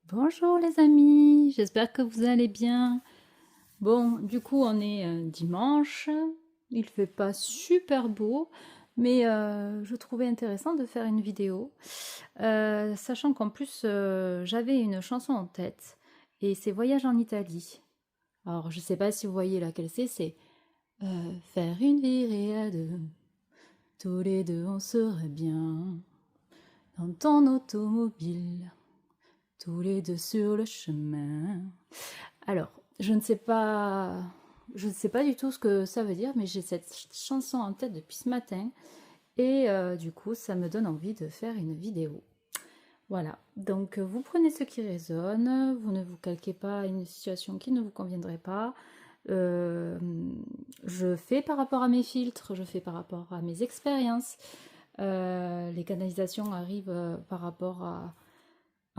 Bonjour les amis, j'espère que vous allez bien. Bon, du coup on est dimanche, il fait pas super beau, mais je trouvais intéressant de faire une vidéo, sachant qu'en plus j'avais une chanson en tête, et c'est Voyage en Italie. Alors je sais pas si vous voyez laquelle c'est faire une virée à deux, tous les deux on serait bien, dans ton automobile. Tous les deux sur le chemin. Alors, je ne sais pas du tout ce que ça veut dire, mais j'ai cette chanson en tête depuis ce matin. Et du coup, ça me donne envie de faire une vidéo. Voilà, donc vous prenez ce qui résonne, vous ne vous calquez pas à une situation qui ne vous conviendrait pas. Euh, je fais par rapport à mes filtres, je fais par rapport à mes expériences. Les canalisations arrivent par rapport à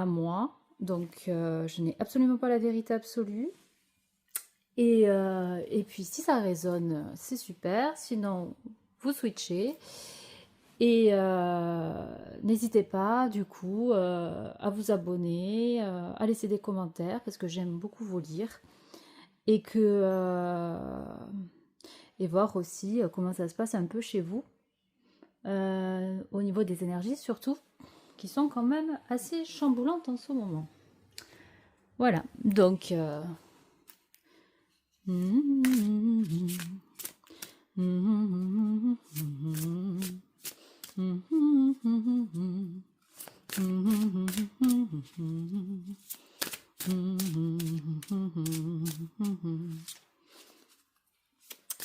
moi. Donc, je n'ai absolument pas la vérité absolue. Et puis, si ça résonne, c'est super. Sinon, vous switchez. Et n'hésitez pas, du coup, à vous abonner, à laisser des commentaires, parce que j'aime beaucoup vous lire. Et et voir aussi comment ça se passe un peu chez vous, au niveau des énergies surtout, qui sont quand même assez chamboulantes en ce moment. Voilà, donc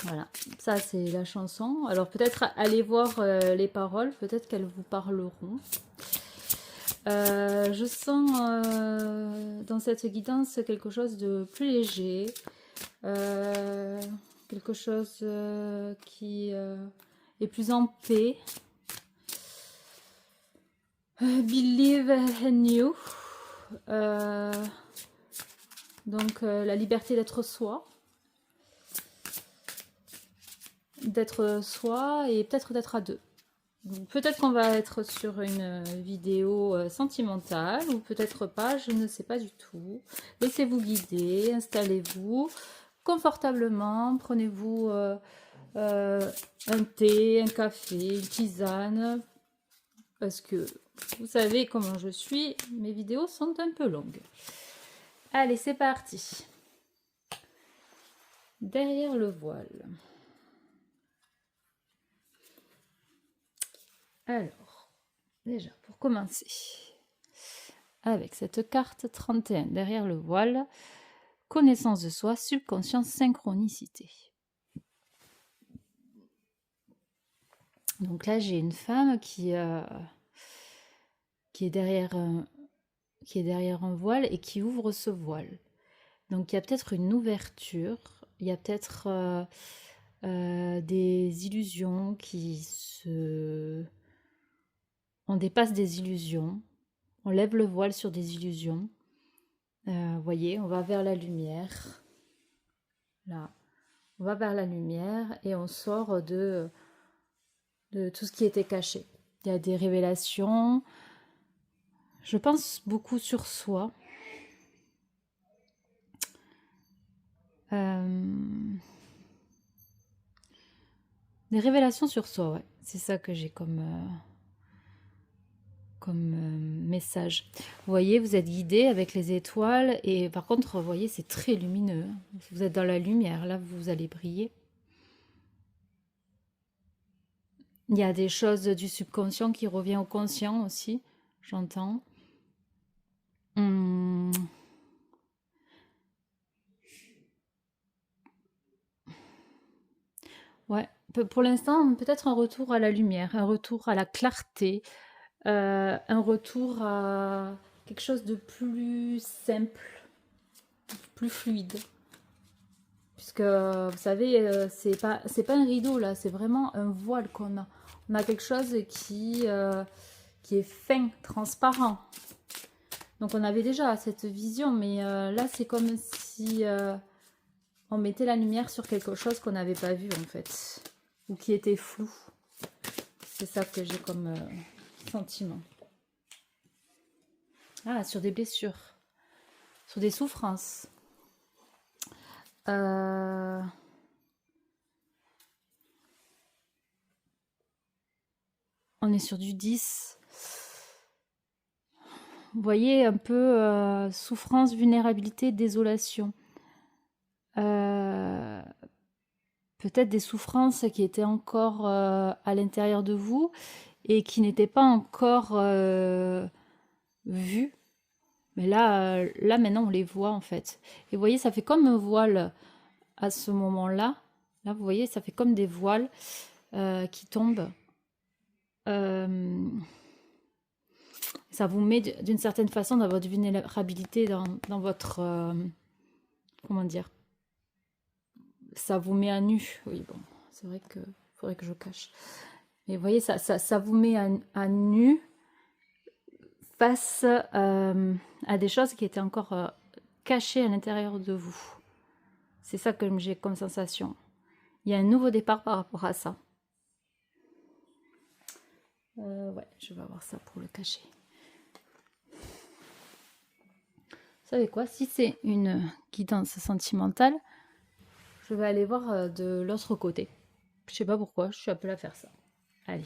voilà, ça c'est la chanson. Alors peut-être allez voir les paroles, peut-être qu'elles vous parleront. Je sens dans cette guidance quelque chose de plus léger, euh, quelque chose qui est plus en paix. Believe in you. Euh, donc la liberté d'être soi et peut-être d'être à deux. Peut-être qu'on va être sur une vidéo sentimentale ou peut-être pas, je ne sais pas du tout. Laissez-vous guider, installez-vous confortablement, prenez-vous un thé, un café, une tisane, parce que vous savez comment je suis, mes vidéos sont un peu longues. Allez, c'est parti. Derrière le voile. Alors, déjà, pour commencer, avec cette carte 31, derrière le voile, connaissance de soi, subconscience, synchronicité. Donc là, j'ai une femme qui est derrière un voile et qui ouvre ce voile. Donc il y a peut-être une ouverture, il y a peut-être des illusions On dépasse des illusions, on lève le voile sur des illusions. Vous voyez, on va vers la lumière. Là, on va vers la lumière et on sort de tout ce qui était caché. Il y a des révélations. Je pense beaucoup sur soi. Des révélations sur soi, ouais. C'est ça que j'ai comme message. Vous voyez, vous êtes guidé avec les étoiles et par contre, vous voyez, c'est très lumineux. Vous êtes dans la lumière, là, vous allez briller. Il y a des choses du subconscient qui reviennent au conscient aussi, j'entends. Hum. Ouais, pour l'instant, peut-être un retour à la lumière, un retour à la clarté, un retour à quelque chose de plus simple, plus fluide. Puisque vous savez, c'est pas un rideau là, c'est vraiment un voile qu'on a. On a quelque chose qui est fin, transparent. Donc on avait déjà cette vision, mais là c'est comme si on mettait la lumière sur quelque chose qu'on n'avait pas vu en fait, ou qui était flou. C'est ça que j'ai comme sentiment. Ah, sur des blessures. sur des souffrances. Euh, on est sur du 10. Vous voyez un peu souffrance, vulnérabilité, désolation. Peut-être des souffrances qui étaient encore à l'intérieur de vous et qui n'étaient pas encore vues. Mais là, maintenant, on les voit en fait. Et vous voyez, ça fait comme un voile à ce moment-là. Là, vous voyez, ça fait comme des voiles qui tombent. Ça vous met d'une certaine façon dans votre vulnérabilité, dans votre... comment dire? Ça vous met à nu. Oui, bon, c'est vrai que faudrait que je cache. Mais vous voyez, ça vous met à nu face à des choses qui étaient encore cachées à l'intérieur de vous. C'est ça que j'ai comme sensation. Il y a un nouveau départ par rapport à ça. Ouais, je vais avoir ça pour le cacher. Vous savez quoi? Si c'est une guidance sentimentale, je vais aller voir de l'autre côté. Je sais pas pourquoi, je suis appelée à faire ça. Allez.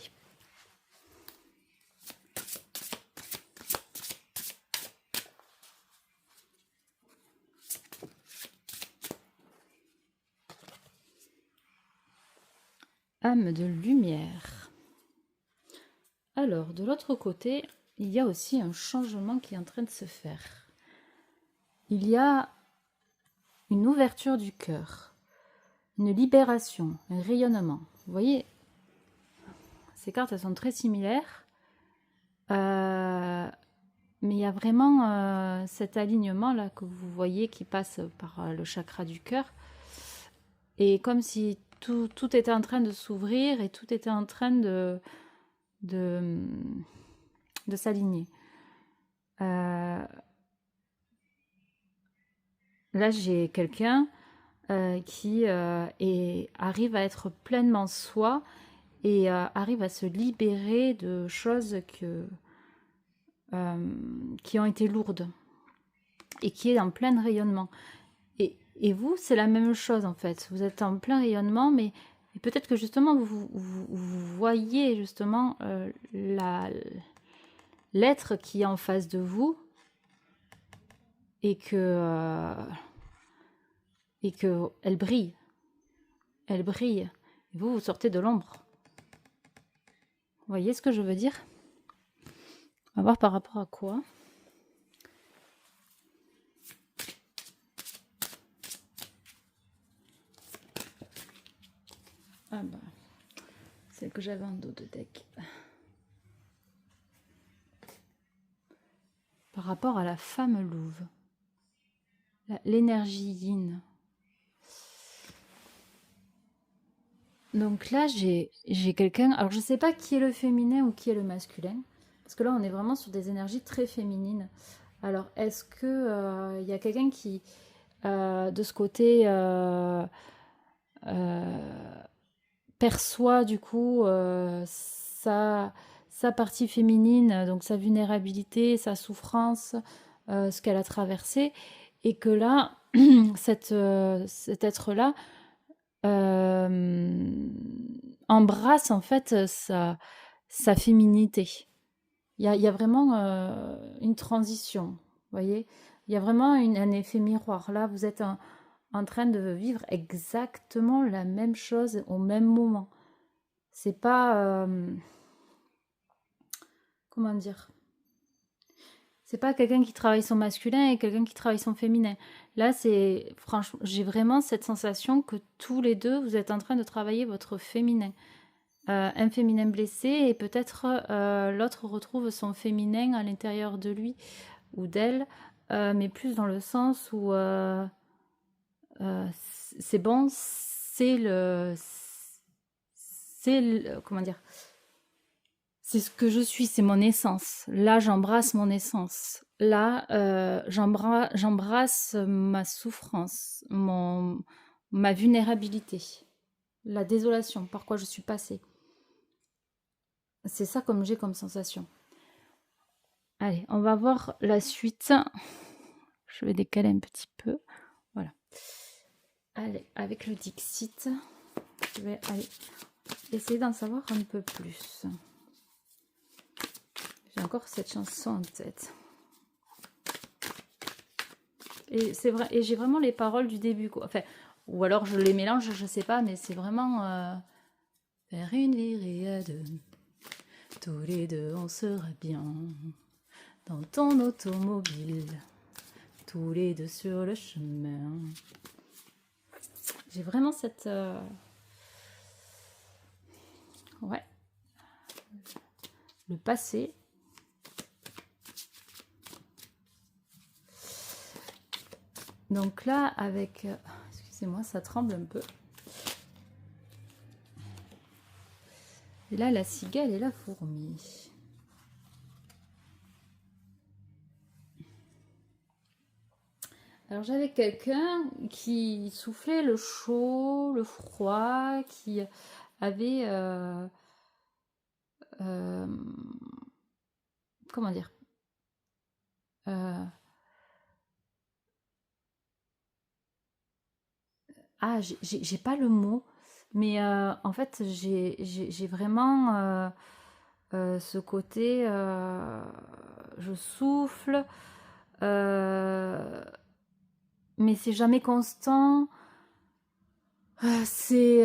Âme de lumière. Alors, de l'autre côté, il y a aussi un changement qui est en train de se faire. Il y a une ouverture du cœur, une libération, un rayonnement. Vous voyez, ces cartes, elles sont très similaires. Mais il y a vraiment cet alignement-là que vous voyez qui passe par le chakra du cœur. Et comme si tout était en train de s'ouvrir et tout était en train de s'aligner. Là, j'ai quelqu'un qui arrive à être pleinement soi et arrive à se libérer de choses qui ont été lourdes et qui est en plein rayonnement. Et vous, c'est la même chose en fait. Vous êtes en plein rayonnement, mais peut-être que justement vous voyez justement l'être qui est en face de vous et que elle brille. Elle brille. Et vous sortez de l'ombre. Vous voyez ce que je veux dire? On va voir par rapport à quoi. Ah bah, celle que j'avais en dos de deck. Par rapport à la femme louve. L'énergie yin. Donc là, j'ai quelqu'un... Alors, je ne sais pas qui est le féminin ou qui est le masculin. Parce que là, on est vraiment sur des énergies très féminines. Alors, est-ce que y a quelqu'un qui, de ce côté, perçoit du coup sa partie féminine, donc sa vulnérabilité, sa souffrance, ce qu'elle a traversé, et que là, cet être-là embrasse en fait sa féminité. Il y a vraiment une transition, vous voyez. Il y a vraiment un effet miroir. Là, vous êtes en train de vivre exactement la même chose au même moment. C'est pas... comment dire? C'est pas quelqu'un qui travaille son masculin et quelqu'un qui travaille son féminin. Là, c'est... Franchement, j'ai vraiment cette sensation que tous les deux, vous êtes en train de travailler votre féminin. Un féminin blessé et peut-être l'autre retrouve son féminin à l'intérieur de lui ou d'elle, mais plus dans le sens où c'est bon, comment dire, c'est ce que je suis, c'est mon essence. Là, j'embrasse mon essence. Là, j'embrasse ma souffrance, ma vulnérabilité, la désolation, par quoi je suis passée. C'est ça comme j'ai comme sensation. Allez, on va voir la suite. je vais décaler un petit peu. Voilà. Allez, avec le Dixit, je vais aller essayer d'en savoir un peu plus. J'ai encore cette chanson en tête. Et c'est vrai, et j'ai vraiment les paroles du début, quoi. Enfin, ou alors je les mélange, je sais pas, mais c'est vraiment faire une virée à deux. Tous les deux, on sera bien dans ton automobile. Tous les deux sur le chemin. J'ai vraiment cette ouais, le passé. Donc là, avec excusez-moi, ça tremble un peu. Et là, la cigale et la fourmi. Alors j'avais quelqu'un qui soufflait le chaud, le froid, qui avait comment dire, ah, j'ai pas le mot, mais en fait, j'ai vraiment ce côté, je souffle, mais c'est jamais constant. C'est,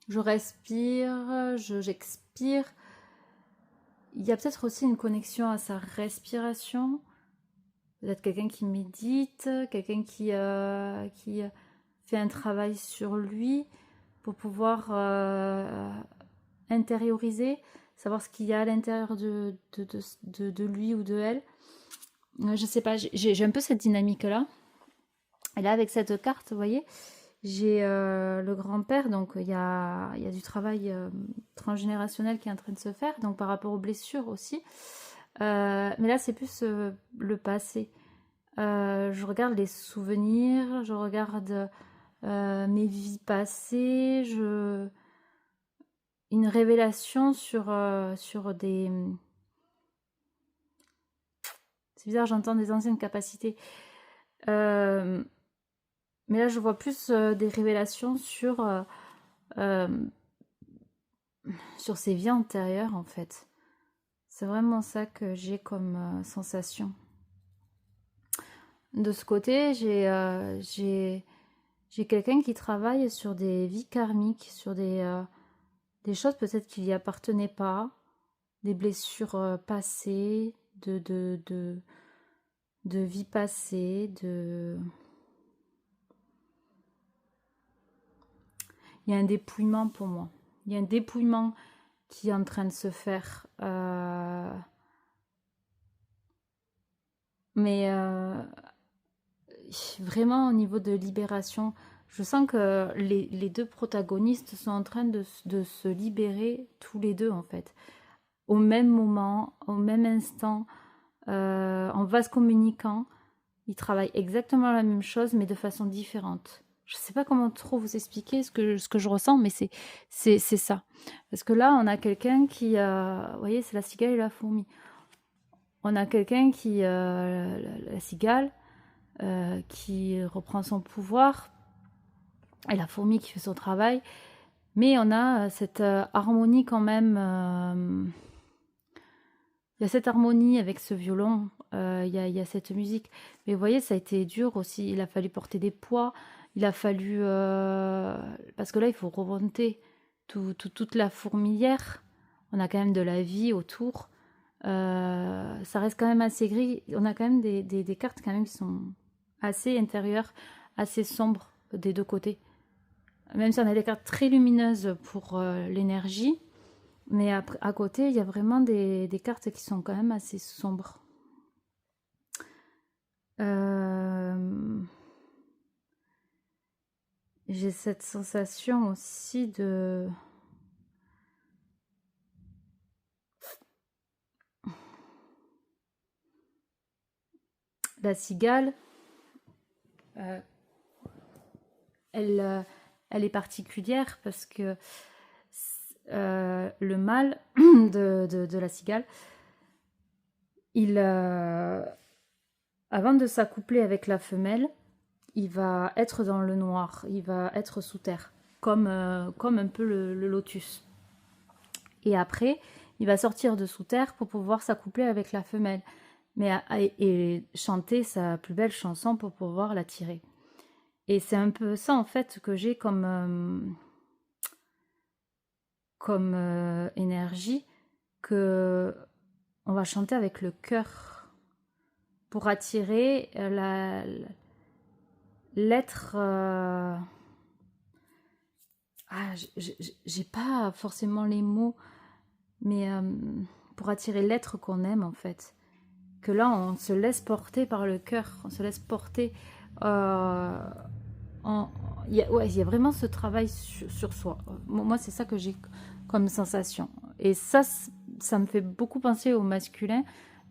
je respire, j'expire. Il y a peut-être aussi une connexion à sa respiration. Peut-être quelqu'un qui médite, quelqu'un qui fait un travail sur lui pour pouvoir intérioriser, savoir ce qu'il y a à l'intérieur de lui ou de elle. Je sais pas, j'ai un peu cette dynamique-là. Et là, avec cette carte, vous voyez, j'ai le grand-père, donc il y a du travail transgénérationnel qui est en train de se faire, donc par rapport aux blessures aussi. Mais là, c'est plus le passé. Je regarde les souvenirs, je regarde mes vies passées, une révélation sur des... C'est bizarre, j'entends des anciennes capacités. Mais là, je vois plus des révélations sur ces vies antérieures, en fait. C'est vraiment ça que j'ai comme sensation. De ce côté, j'ai quelqu'un qui travaille sur des vies karmiques, sur des choses peut-être qui lui appartenaient pas, des blessures passées, de vies passées, Il y a un dépouillement pour moi. Il y a un dépouillement qui est en train de se faire. Mais vraiment au niveau de libération, je sens que les deux protagonistes sont en train de se libérer tous les deux en fait. Au même moment, au même instant, en vase communicant, ils travaillent exactement la même chose mais de façon différente. Je ne sais pas comment trop vous expliquer ce que je ressens, mais c'est ça. Parce que là, on a quelqu'un qui, vous voyez, c'est la cigale et la fourmi. On a quelqu'un qui, la cigale, qui reprend son pouvoir, et la fourmi qui fait son travail. Mais on a cette harmonie quand même. Il y a cette harmonie avec ce violon, il y a cette musique. Mais vous voyez, ça a été dur aussi. Il a fallu porter des poids. Il a fallu... parce que là, il faut remonter toute la fourmilière. On a quand même de la vie autour. Ça reste quand même assez gris. On a quand même des cartes quand même qui sont assez intérieures, assez sombres des deux côtés. Même si on a des cartes très lumineuses pour l'énergie, mais après, à côté, il y a vraiment des cartes qui sont quand même assez sombres. J'ai cette sensation aussi de... La cigale, elle est particulière parce que le mâle de la cigale, il, avant de s'accoupler avec la femelle, il va être dans le noir, il va être sous terre, comme un peu le lotus. Et après, il va sortir de sous terre pour pouvoir s'accoupler avec la femelle. Et chanter sa plus belle chanson pour pouvoir l'attirer. Et c'est un peu ça en fait que j'ai comme énergie, que on va chanter avec le cœur pour attirer l'être. Ah, j'ai pas forcément les mots, mais pour attirer l'être qu'on aime en fait. Que là, on se laisse porter par le cœur, on se laisse porter. Euh, ouais, il y a vraiment ce travail sur soi. Moi, c'est ça que j'ai comme sensation. Et ça me fait beaucoup penser au masculin.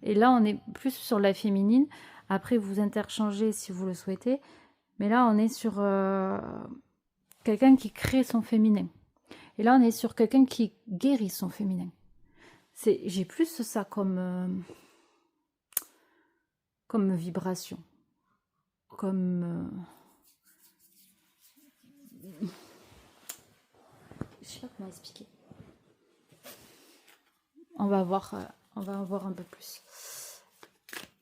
Et là, on est plus sur la féminine. Après, vous interchangez si vous le souhaitez. Mais là, on est sur quelqu'un qui crée son féminin. Et là, on est sur quelqu'un qui guérit son féminin. J'ai plus ça comme vibration. Comme... je sais pas comment expliquer. On va voir un peu plus.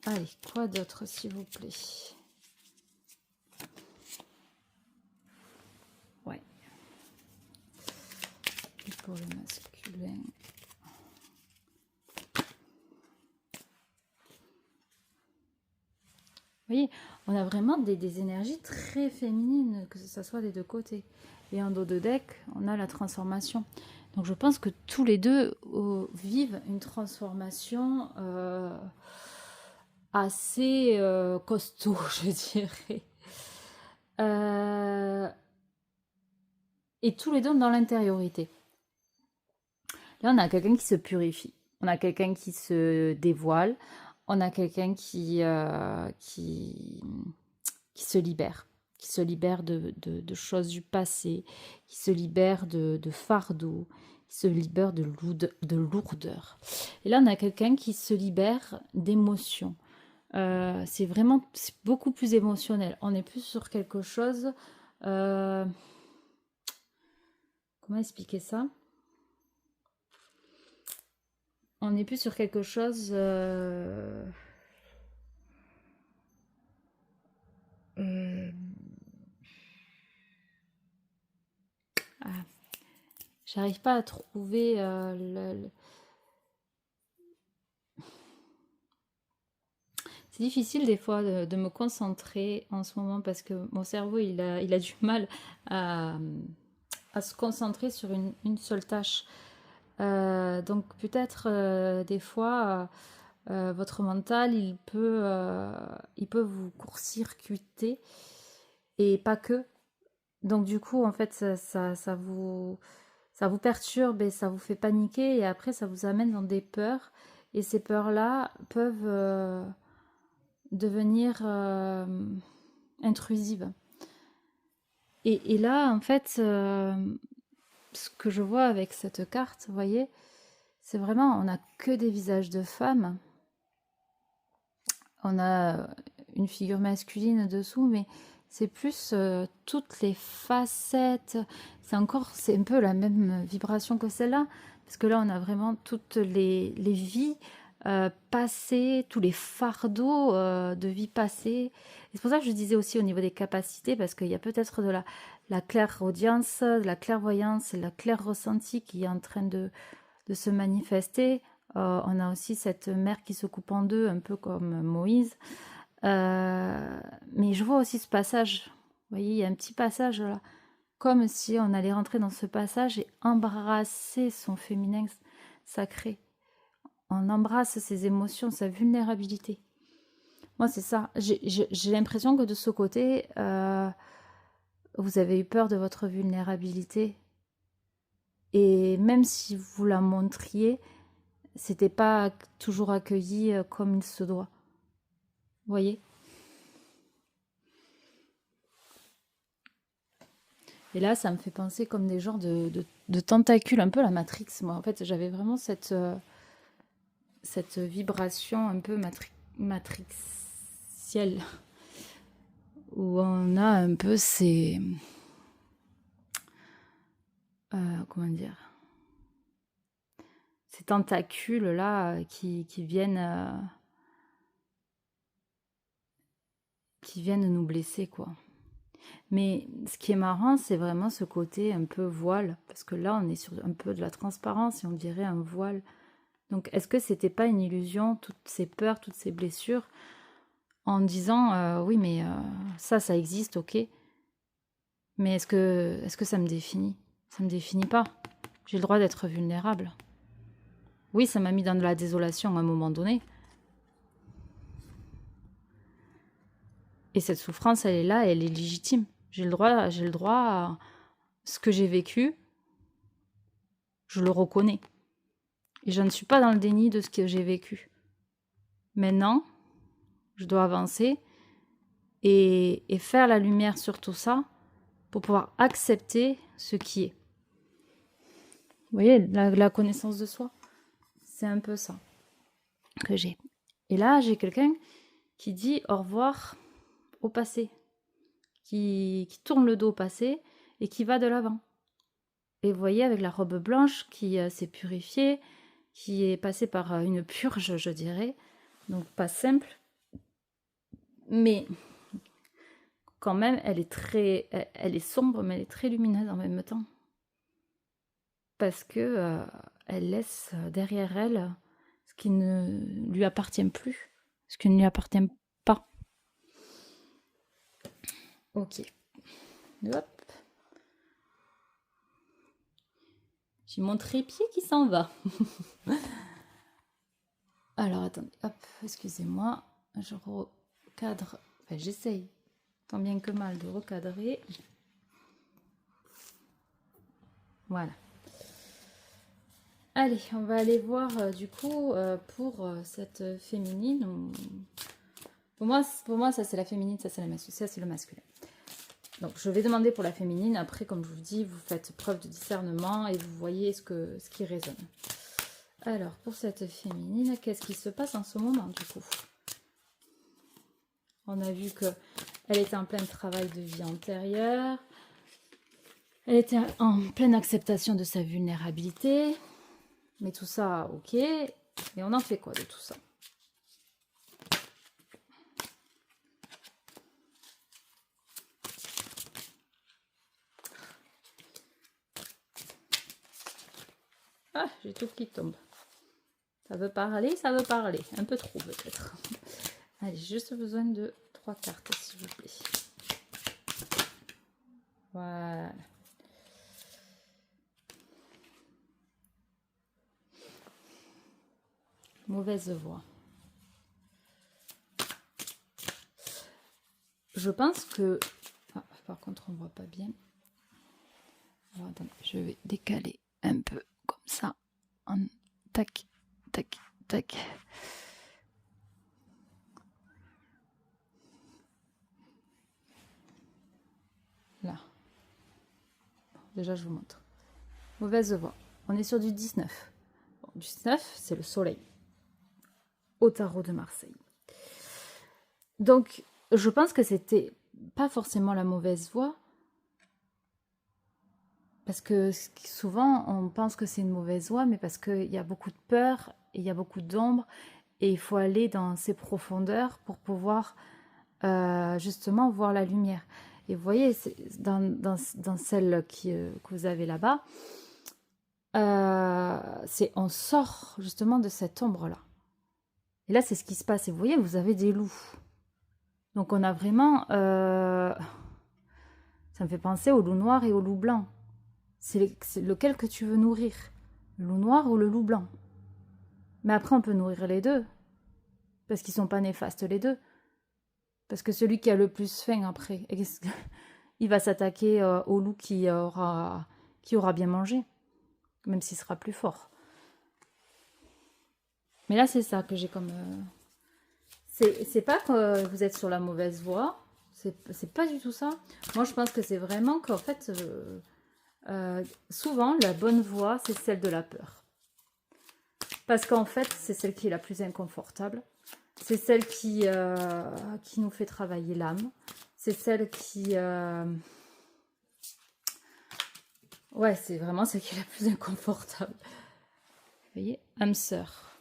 Allez, quoi d'autre, s'il vous plaît? Ouais. Et pour le masculin. Vous voyez, on a vraiment des énergies très féminines, que ce soit des deux côtés. Et en dos de deck, on a la transformation. Donc je pense que tous les deux vivent une transformation assez costaud, je dirais. Et tous les deux dans l'intériorité. Là, on a quelqu'un qui se purifie. On a quelqu'un qui se dévoile. On a quelqu'un qui se libère. Qui se libère de choses du passé. Qui se libère de fardeaux. Qui se libère de lourdeur. Et là, on a quelqu'un qui se libère d'émotions. C'est beaucoup plus émotionnel. On est plus sur quelque chose... comment expliquer ça? On n'est plus sur quelque chose... ah, j'arrive pas à trouver C'est difficile des fois de me concentrer en ce moment parce que mon cerveau il a du mal à, à se concentrer sur une seule tâche. Donc peut-être des fois votre mental il peut vous court-circuiter et pas que. Donc du coup en fait ça vous perturbe et ça vous fait paniquer et après ça vous amène dans des peurs et ces peurs-là peuvent devenir intrusives. Et là en fait ce que je vois avec cette carte, vous voyez, c'est vraiment, on n'a que des visages de femmes. On a une figure masculine dessous, mais c'est plus toutes les facettes. C'est un peu la même vibration que celle-là, parce que là, on a vraiment toutes les vies passées, tous les fardeaux de vie passée. C'est pour ça que je disais aussi au niveau des capacités, parce qu'il y a peut-être de la clairaudience, de la clairvoyance, de la clair ressenti qui est en train de se manifester. On a aussi cette mer qui se coupe en deux, un peu comme Moïse. Mais je vois aussi ce passage. Vous voyez, il y a un petit passage là. Comme si on allait rentrer dans ce passage et embrasser son féminin sacré. On embrasse ses émotions, sa vulnérabilité. Moi, c'est ça. J'ai l'impression que de ce côté, vous avez eu peur de votre vulnérabilité. Et même si vous la montriez, c'était pas toujours accueilli comme il se doit. Vous voyez? Et là, ça me fait penser comme des genres de tentacules, un peu la Matrix, moi. En fait, j'avais vraiment cette vibration un peu matricielle, où on a un peu ces... comment dire, ces tentacules là qui viennent nous blesser, quoi. Mais ce qui est marrant, c'est vraiment ce côté un peu voile, parce que là on est sur un peu de la transparence et on dirait un voile. Donc est-ce que c'était pas une illusion, toutes ces peurs, toutes ces blessures, en disant oui mais ça existe, ok, mais est-ce que ça me définit? Ça me définit pas. J'ai le droit d'être vulnérable. Oui, ça m'a mis dans de la désolation à un moment donné. Et cette souffrance, elle est là, elle est légitime. J'ai le droit à ce que j'ai vécu, je le reconnais. Et je ne suis pas dans le déni de ce que j'ai vécu. Maintenant, je dois avancer et faire la lumière sur tout ça pour pouvoir accepter ce qui est. Vous voyez, la connaissance de soi, c'est un peu ça que j'ai. Et là, j'ai quelqu'un qui dit au revoir au passé, qui tourne le dos au passé et qui va de l'avant. Et vous voyez, avec la robe blanche qui s'est purifiée, qui est passée par une purge, je dirais, donc pas simple, mais quand même, elle est sombre, mais elle est très lumineuse en même temps. Parce que elle laisse derrière elle ce qui ne lui appartient plus, ce qui ne lui appartient pas. Ok. Hop. J'ai mon trépied qui s'en va. Alors, attendez. Hop, excusez-moi. Je recadre. Enfin, j'essaye, tant bien que mal, de recadrer. Voilà. Allez, on va aller voir du coup pour cette féminine. Pour moi, ça c'est la féminine, ça c'est le masculin. Donc je vais demander pour la féminine. Après, comme je vous dis, vous faites preuve de discernement et vous voyez ce qui résonne. Alors, pour cette féminine, qu'est-ce qui se passe en ce moment du coup? On a vu qu'elle était en plein travail de vie antérieure. Elle était en pleine acceptation de sa vulnérabilité. Mais tout ça, ok. Et on en fait quoi de tout ça? Ah, j'ai tout qui tombe. Ça veut parler, ça veut parler. Un peu trop peut-être. Allez, j'ai juste besoin de 3 cartes, s'il vous plaît. Voilà. Mauvaise voix. Je pense que... Ah, par contre, on ne voit pas bien. Alors, attendez, je vais décaler un peu comme ça. Tac, tac, tac. Là. Déjà, je vous montre. Mauvaise voix. On est sur du 19. Bon, 19, c'est le soleil. Au tarot de Marseille. Donc, je pense que c'était pas forcément la mauvaise voix. Parce que souvent, on pense que c'est une mauvaise voie, mais parce qu'il y a beaucoup de peur, et il y a beaucoup d'ombre, et il faut aller dans ces profondeurs pour pouvoir justement voir la lumière. Et vous voyez, dans celle que vous avez là-bas, on sort justement de cette ombre-là. Et là, c'est ce qui se passe. Et vous voyez, vous avez des loups. Donc on a vraiment... ça me fait penser au loup noir et au loup blanc. C'est lequel que tu veux nourrir, le loup noir ou le loup blanc. Mais après, on peut nourrir les deux, parce qu'ils sont pas néfastes les deux. Parce que celui qui a le plus faim après, il va s'attaquer au loup qui aura bien mangé, même s'il sera plus fort. Mais là, c'est ça que j'ai comme... C'est pas que vous êtes sur la mauvaise voie, c'est pas du tout ça. Moi, je pense que c'est vraiment qu'en fait... souvent, la bonne voie, c'est celle de la peur. Parce qu'en fait, c'est celle qui est la plus inconfortable. C'est celle qui nous fait travailler l'âme. C'est celle qui... Ouais, c'est vraiment celle qui est la plus inconfortable. Vous voyez, âme sœur.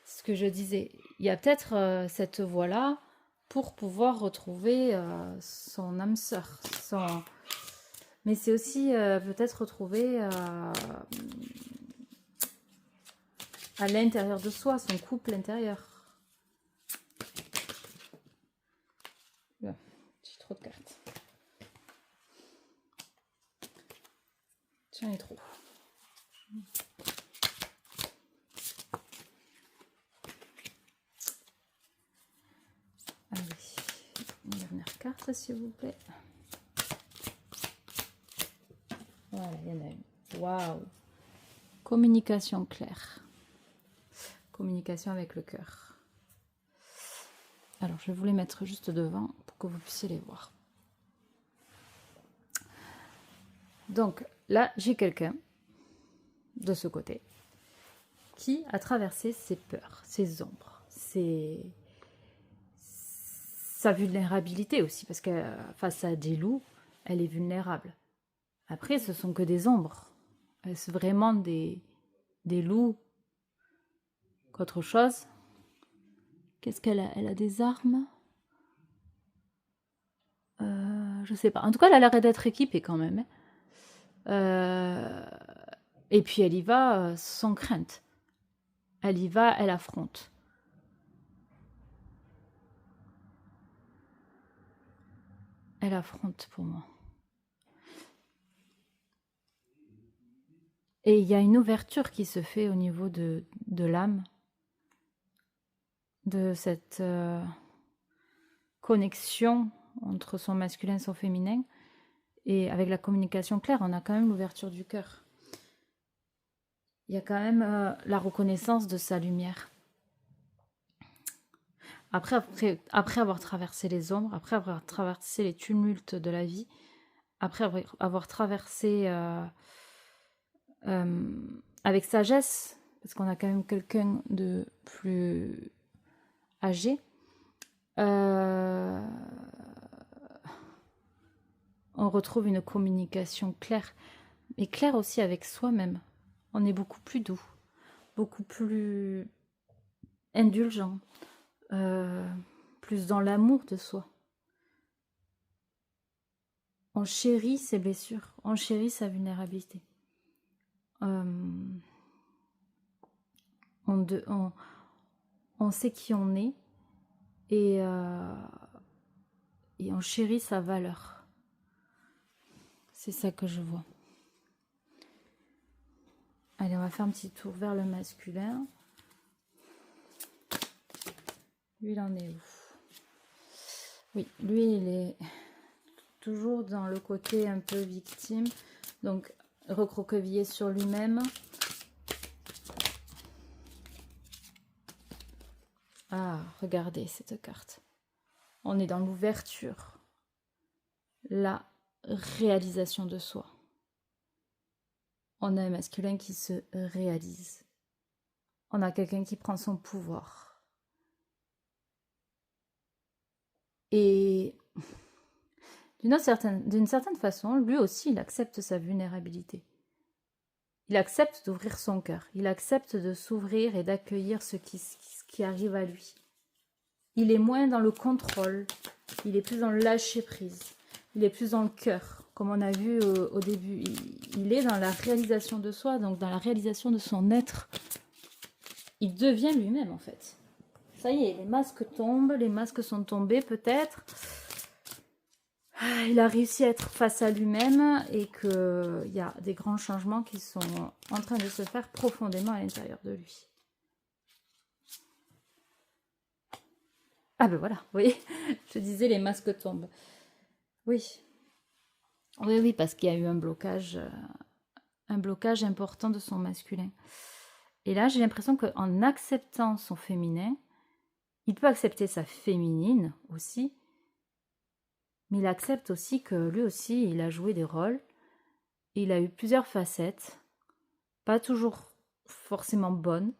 C'est ce que je disais. Il y a peut-être cette voie-là pour pouvoir retrouver son âme sœur. Mais c'est aussi peut-être retrouver à l'intérieur de soi, son couple intérieur. Là, j'ai trop de cartes. J'en ai trop. Allez, une dernière carte, s'il vous plaît. Voilà, il y en a une. Waouh! Communication claire. Communication avec le cœur. Alors, je vais vous les mettre juste devant pour que vous puissiez les voir. Donc, là, j'ai quelqu'un de ce côté qui a traversé ses peurs, ses ombres, sa vulnérabilité aussi, parce que face à des loups, elle est vulnérable. Après, ce sont que des ombres. Est-ce vraiment des loups qu'autre chose? Qu'est-ce qu'elle a? Elle a des armes? Je sais pas. En tout cas, elle a l'air d'être équipée quand même. Et puis, elle y va sans crainte. Elle y va, elle affronte. Elle affronte pour moi. Et il y a une ouverture qui se fait au niveau de l'âme, de cette connexion entre son masculin et son féminin. Et avec la communication claire, on a quand même l'ouverture du cœur. Il y a quand même la reconnaissance de sa lumière. Après avoir traversé les ombres, après avoir traversé les tumultes de la vie, après avoir traversé avec sagesse, parce qu'on a quand même quelqu'un de plus âgé, on retrouve une communication claire, mais claire aussi avec soi-même. On est beaucoup plus doux, beaucoup plus indulgent, plus dans l'amour de soi. On chérit ses blessures, on chérit sa vulnérabilité. On sait qui on est et on chérit sa valeur. C'est ça que je vois. Allez, on va faire un petit tour vers le masculin. Lui, il en est où? Oui, lui, il est toujours dans le côté un peu victime. Donc, recroquevillé sur lui-même. Ah, regardez cette carte. On est dans l'ouverture. La réalisation de soi. On a un masculin qui se réalise. On a quelqu'un qui prend son pouvoir. Et d'une certaine façon, lui aussi, il accepte sa vulnérabilité. Il accepte d'ouvrir son cœur. Il accepte de s'ouvrir et d'accueillir ce qui arrive à lui. Il est moins dans le contrôle. Il est plus dans le lâcher-prise. Il est plus dans le cœur. Comme on a vu au début, il est dans la réalisation de soi, donc dans la réalisation de son être. Il devient lui-même, en fait. Ça y est, les masques tombent, les masques sont tombés peut-être. Il a réussi à être face à lui-même et qu'il y a des grands changements qui sont en train de se faire profondément à l'intérieur de lui. Ah ben voilà, vous voyez, je disais les masques tombent. Oui. Oui, parce qu'il y a eu un blocage important de son masculin. Et là, j'ai l'impression qu'en acceptant son féminin, il peut accepter sa féminine aussi, mais il accepte aussi que lui aussi, il a joué des rôles, il a eu plusieurs facettes, pas toujours forcément bonnes,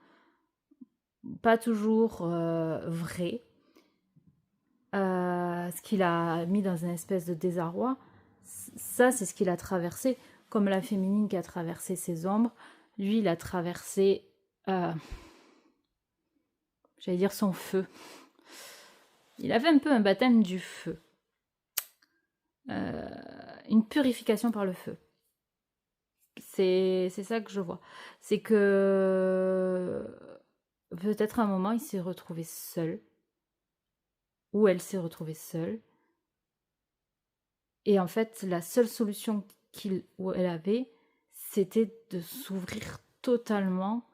pas toujours vrai, ce qu'il a mis dans une espèce de désarroi, ça c'est ce qu'il a traversé, comme la féminine qui a traversé ses ombres, lui il a traversé, j'allais dire son feu. Il avait un peu un baptême du feu, une purification par le feu. C'est ça que je vois. C'est que peut-être à un moment il s'est retrouvé seul, ou elle s'est retrouvée seule. Et en fait, la seule solution elle avait, c'était de s'ouvrir totalement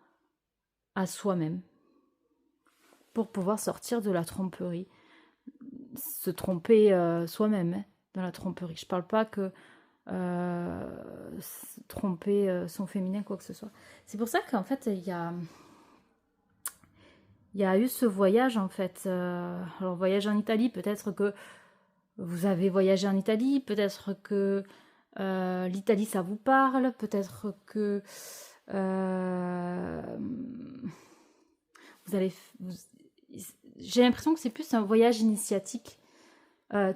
à soi-même pour pouvoir sortir de la tromperie. Se tromper soi-même hein, dans la tromperie. Je parle pas que tromper son féminin, quoi que ce soit. C'est pour ça qu'en fait, il y a eu ce voyage, en fait. Alors, voyage en Italie, peut-être que vous avez voyagé en Italie, peut-être que l'Italie, ça vous parle, peut-être que vous allez... J'ai l'impression que c'est plus un voyage initiatique.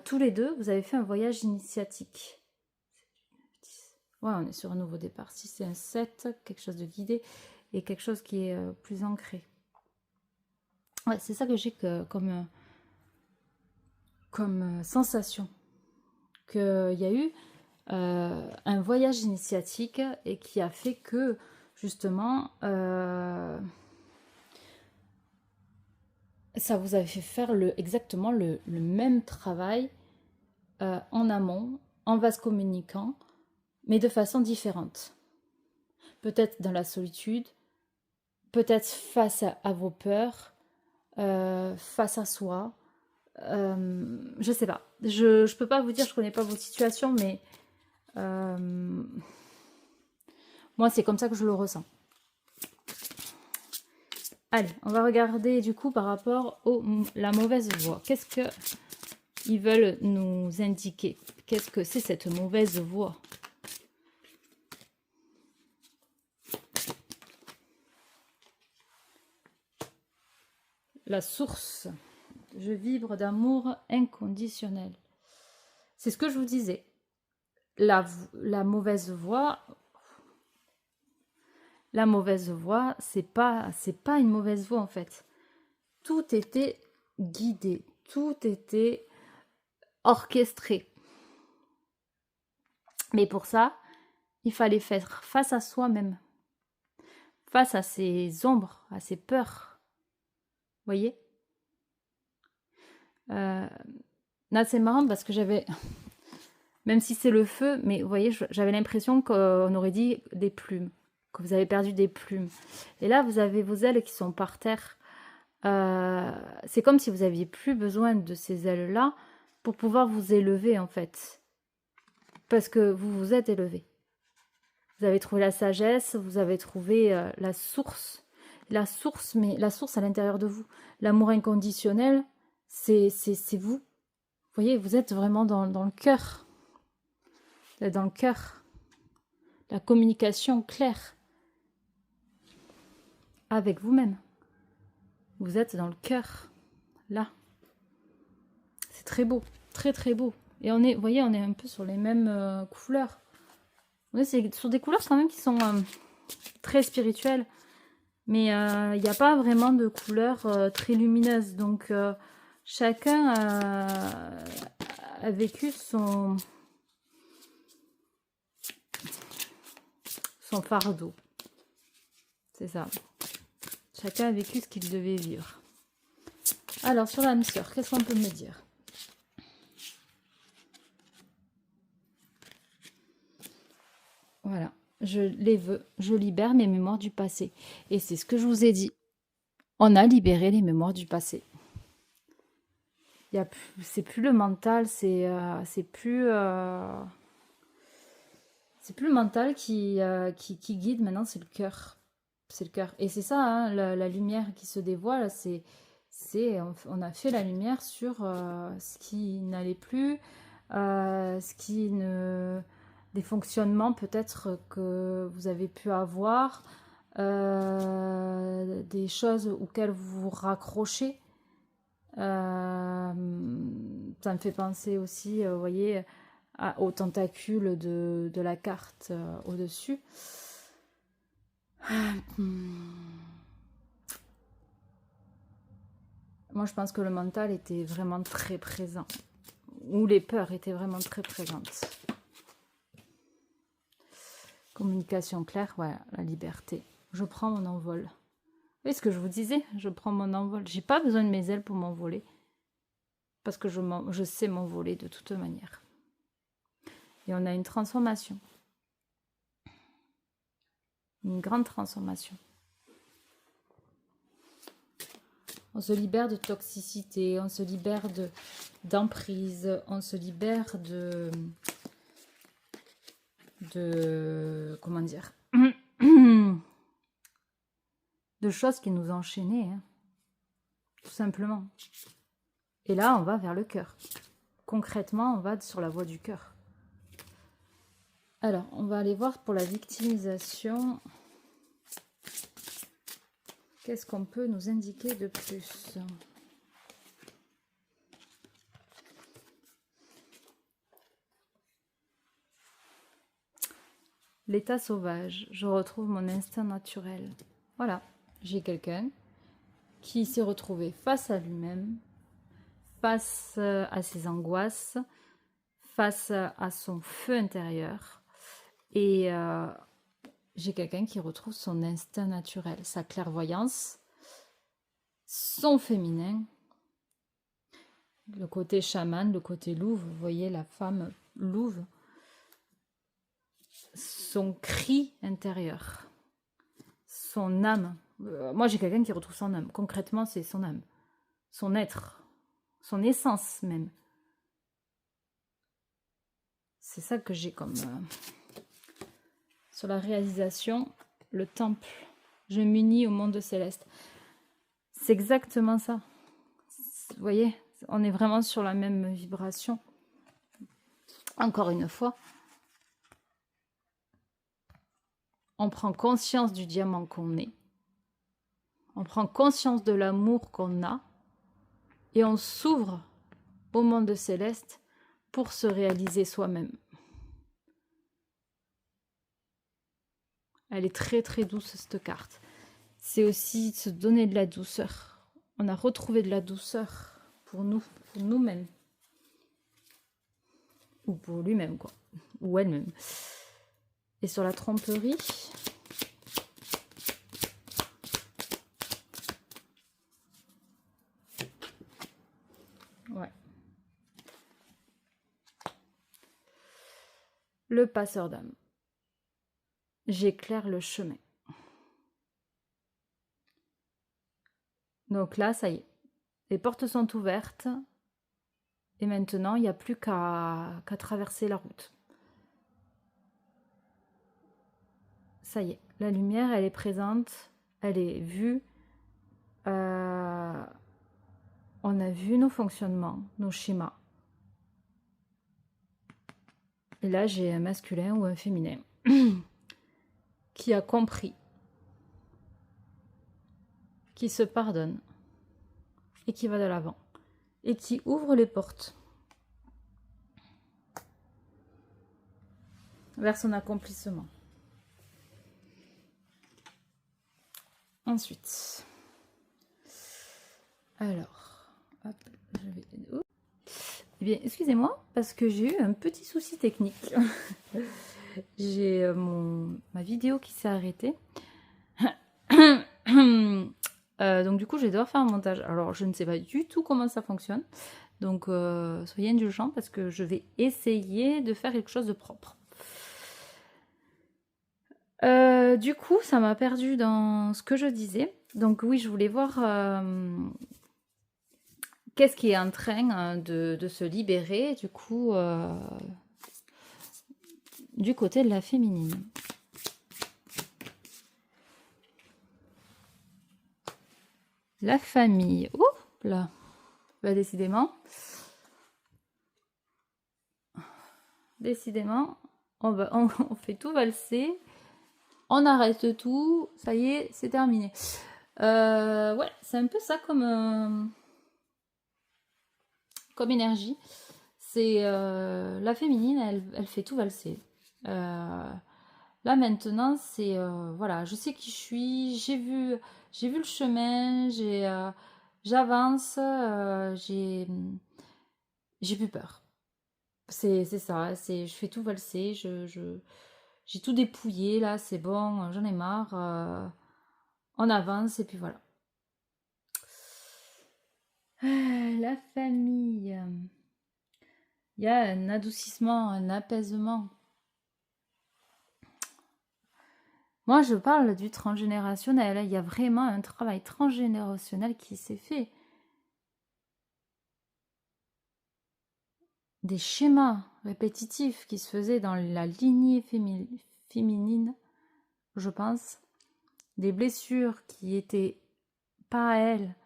Tous les deux, vous avez fait un voyage initiatique. Ouais, on est sur un nouveau départ. Si c'est un 7, quelque chose de guidé et quelque chose qui est plus ancré. Ouais, c'est ça que j'ai comme sensation. Qu'il y a eu un voyage initiatique et qui a fait que, justement, ça vous avait fait faire exactement le même travail en amont, en vase communicant, mais de façon différente. Peut-être dans la solitude, peut-être face à vos peurs, face à soi. Je sais pas. Je peux pas vous dire, je connais pas vos situations, mais moi c'est comme ça que je le ressens. Allez, on va regarder du coup par rapport à la mauvaise voix. Qu'est-ce que ils veulent nous indiquer? Qu'est-ce que c'est cette mauvaise voix? La source. Je vibre d'amour inconditionnel. C'est ce que je vous disais. La mauvaise voix, c'est pas une mauvaise voix en fait. Tout était guidé, tout était orchestré. Mais pour ça, il fallait faire face à soi-même, face à ses ombres, à ses peurs. Vous voyez? Là, c'est marrant parce que j'avais, même si c'est le feu, mais vous voyez, j'avais l'impression qu'on aurait dit des plumes, que vous avez perdu des plumes. Et là, vous avez vos ailes qui sont par terre. C'est comme si vous aviez plus besoin de ces ailes-là pour pouvoir vous élever, en fait. Parce que vous vous êtes élevé. Vous avez trouvé la sagesse, vous avez trouvé la source. La source, mais la source à l'intérieur de vous. L'amour inconditionnel, c'est vous. Vous voyez, vous êtes vraiment dans le cœur. Vous êtes dans le cœur. La communication claire avec vous-même. Vous êtes dans le cœur. Là. C'est très beau. Très très beau. Et on est, vous voyez, on est un peu sur les mêmes couleurs. C'est sur des couleurs quand même qui sont très spirituelles. Mais il n'y a pas vraiment de couleurs très lumineuses. Donc chacun a vécu son fardeau. C'est ça. Chacun a vécu ce qu'il devait vivre. Alors, sur l'âme sœur, qu'est-ce qu'on peut me dire? Voilà. Je les veux. Je libère mes mémoires du passé. Et c'est ce que je vous ai dit. On a libéré les mémoires du passé. C'est plus le mental, c'est plus le mental qui guide maintenant, c'est le cœur. C'est le cœur. Et c'est ça, hein, la lumière qui se dévoile, on a fait la lumière sur ce qui n'allait plus, des fonctionnements peut-être que vous avez pu avoir, des choses auxquelles vous vous raccrochez. Ça me fait penser aussi, vous voyez, aux tentacules de la carte au-dessus. Moi, je pense que le mental était vraiment très présent. Ou les peurs étaient vraiment très présentes. Communication claire, ouais, la liberté. Je prends mon envol. Vous voyez ce que je vous disais? Je prends mon envol. J'ai pas besoin de mes ailes pour m'envoler. Parce que je sais m'envoler de toute manière. Et on a une transformation. Une grande transformation. On se libère de toxicité, on se libère d'emprise, on se libère de comment dire, de choses qui nous enchaînaient, hein, tout simplement. Et là, on va vers le cœur. Concrètement, on va sur la voie du cœur. Alors, on va aller voir pour la victimisation. Qu'est-ce qu'on peut nous indiquer de plus? L'état sauvage, je retrouve mon instinct naturel. Voilà, j'ai quelqu'un qui s'est retrouvé face à lui-même, face à ses angoisses, face à son feu intérieur. Et j'ai quelqu'un qui retrouve son instinct naturel, sa clairvoyance, son féminin, le côté chaman, le côté louve, vous voyez la femme louve, son cri intérieur, son âme. Moi, j'ai quelqu'un qui retrouve son âme. Concrètement, c'est son âme, son être, son essence même. C'est ça que j'ai comme... Sur la réalisation, le temple. Je m'unis au monde céleste. C'est exactement ça. Vous voyez, on est vraiment sur la même vibration. Encore une fois, on prend conscience du diamant qu'on est. On prend conscience de l'amour qu'on a. Et on s'ouvre au monde céleste pour se réaliser soi-même. Elle est très très douce cette carte. C'est aussi se donner de la douceur. On a retrouvé de la douceur pour nous, pour nous-mêmes. Ou pour lui-même, quoi. Ou elle-même. Et sur la tromperie, ouais. Le passeur d'âme. J'éclaire le chemin. Donc là, ça y est. Les portes sont ouvertes. Et maintenant, il n'y a plus qu'à traverser la route. Ça y est. La lumière, elle est présente. Elle est vue. On a vu nos fonctionnements, nos schémas. Et là, j'ai un masculin ou un féminin qui a compris, qui se pardonne et qui va de l'avant et qui ouvre les portes vers son accomplissement. Ensuite, alors, hop, je vais... Eh bien, excusez-moi, parce que j'ai eu un petit souci technique. J'ai ma vidéo qui s'est arrêtée. Donc du coup, je vais devoir faire un montage. Alors, je ne sais pas du tout comment ça fonctionne. Donc, soyez indulgents parce que je vais essayer de faire quelque chose de propre. Du coup, ça m'a perdu dans ce que je disais. Donc oui, je voulais voir qu'est-ce qui est en train de se libérer, du coup, du côté de la féminine. La famille. Ouh là. Bah, décidément. Décidément, on fait tout valser. on arrête tout, ça y est, c'est terminé. Ouais, c'est un peu ça comme énergie. C'est la féminine, elle fait tout valser. Là maintenant, c'est voilà, je sais qui je suis, j'ai vu le chemin, j'avance, j'ai plus peur. C'est ça, je fais tout valser, j'ai tout dépouillé là, c'est bon, j'en ai marre, on avance et puis voilà. La famille, il y a un adoucissement, un apaisement. Moi, je parle du transgénérationnel. Il y a vraiment un travail transgénérationnel qui s'est fait. Des schémas répétitifs qui se faisaient dans la lignée féminine, je pense. Des blessures qui étaient pas à elle,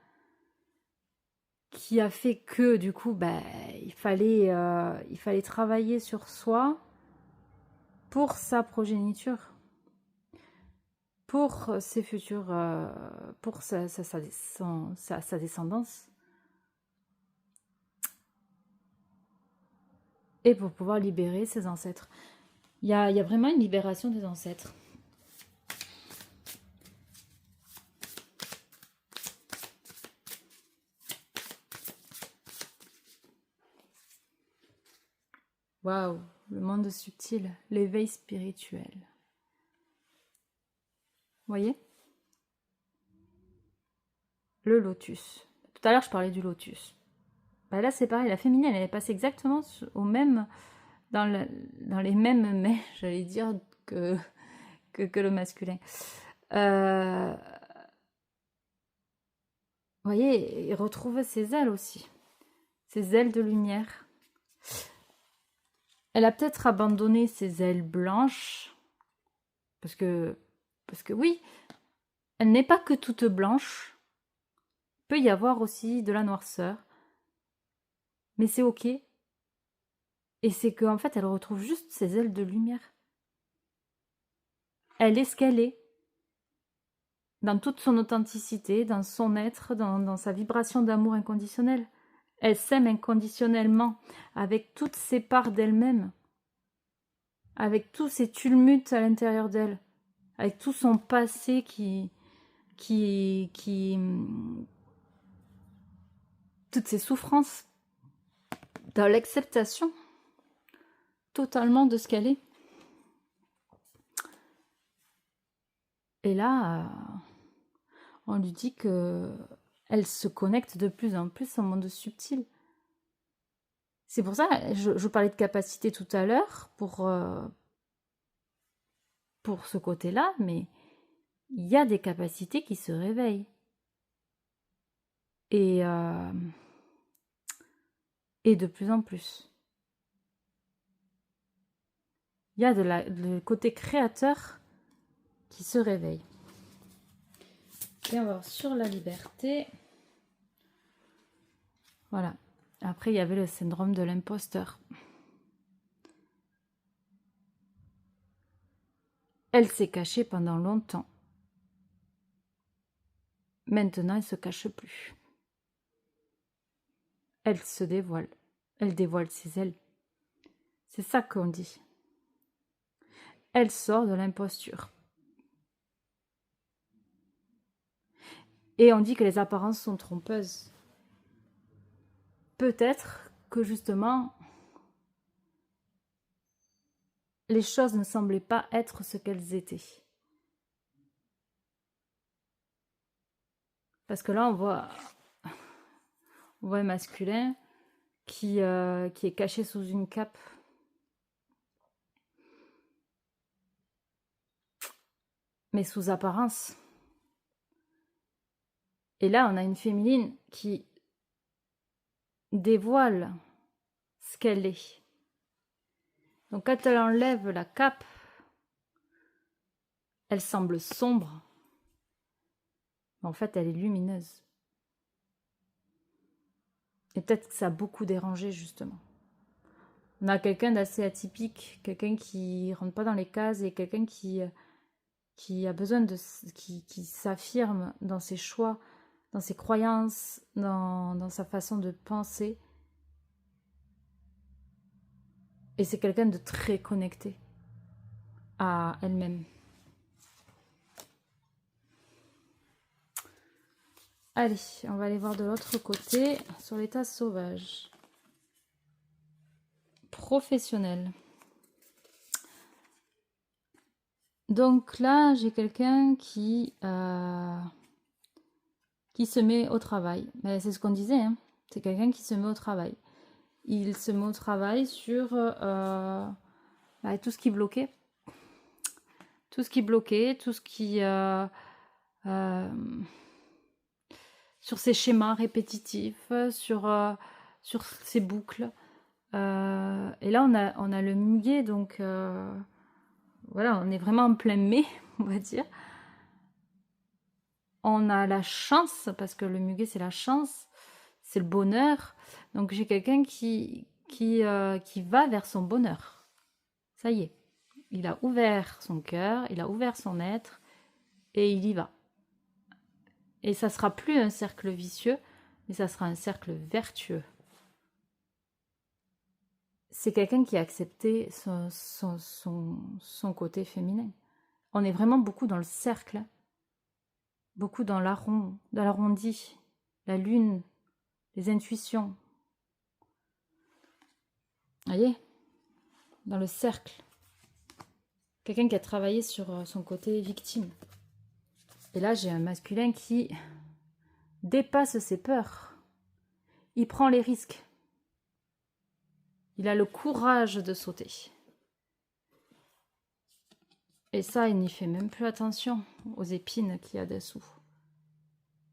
qui a fait que du coup, il fallait travailler sur soi pour sa progéniture, pour ses futurs, pour sa descendance, et pour pouvoir libérer ses ancêtres. Il y a vraiment une libération des ancêtres. Waouh, le monde subtil, l'éveil spirituel. Vous voyez? Le lotus. Tout à l'heure, je parlais du lotus. Là, c'est pareil, la féminine, elle est passée exactement au même, dans les mêmes mais, j'allais dire, que le masculin. Vous voyez, il retrouve ses ailes aussi. Ses ailes de lumière. Elle a peut-être abandonné ses ailes blanches. Parce que oui, elle n'est pas que toute blanche. Il peut y avoir aussi de la noirceur. Mais c'est ok. Et c'est qu'en fait, elle retrouve juste ses ailes de lumière. Elle est ce qu'elle est. Dans toute son authenticité, dans son être, dans sa vibration d'amour inconditionnel. Elle s'aime inconditionnellement, avec toutes ses parts d'elle-même, avec tous ses tumultes à l'intérieur d'elle, avec tout son passé toutes ses souffrances, dans l'acceptation totalement de ce qu'elle est. Et là, on lui dit que elle se connecte de plus en plus au monde subtil. C'est pour ça, je parlais de capacité tout à l'heure pour ce côté-là, mais il y a des capacités qui se réveillent. Et de plus en plus. Il y a le côté créateur qui se réveille. Et on va voir sur la liberté. Voilà. Après, il y avait le syndrome de l'imposteur. Elle s'est cachée pendant longtemps. Maintenant, elle ne se cache plus. Elle se dévoile. Elle dévoile ses ailes. C'est ça qu'on dit. Elle sort de l'imposture. Et on dit que les apparences sont trompeuses. Peut-être que justement, les choses ne semblaient pas être ce qu'elles étaient. Parce que là, on voit un masculin qui est caché sous une cape. Mais sous apparence. Et là, on a une féminine qui dévoile ce qu'elle est. Donc quand elle enlève la cape, elle semble sombre. Mais en fait, elle est lumineuse. Et peut-être que ça a beaucoup dérangé, justement. On a quelqu'un d'assez atypique, quelqu'un qui rentre pas dans les cases et quelqu'un qui qui a besoin de, qui s'affirme dans ses choix, dans ses croyances, dans sa façon de penser. Et c'est quelqu'un de très connecté à elle-même. Allez, on va aller voir de l'autre côté, sur l'état sauvage. Professionnel. Donc là, j'ai quelqu'un qui se met au travail. Mais c'est ce qu'on disait, hein. C'est quelqu'un qui se met au travail. Il se met au travail sur tout ce qui bloquait. Tout ce qui bloquait, tout ce qui... sur ces schémas répétitifs, sur ces boucles. Et là, on a le muguet, donc voilà, on est vraiment en plein mai, on va dire. On a la chance, parce que le muguet, c'est la chance, c'est le bonheur. Donc, j'ai quelqu'un qui va vers son bonheur. Ça y est, il a ouvert son cœur, il a ouvert son être, et il y va. Et ça sera plus un cercle vicieux, mais ça sera un cercle vertueux. C'est quelqu'un qui a accepté son côté féminin. On est vraiment beaucoup dans le cercle, beaucoup dans l'arrondi, la lune, les intuitions. Vous voyez, dans le cercle. Quelqu'un qui a travaillé sur son côté victime. Et là, j'ai un masculin qui dépasse ses peurs. Il prend les risques. Il a le courage de sauter. Et ça, il n'y fait même plus attention aux épines qu'il y a dessous.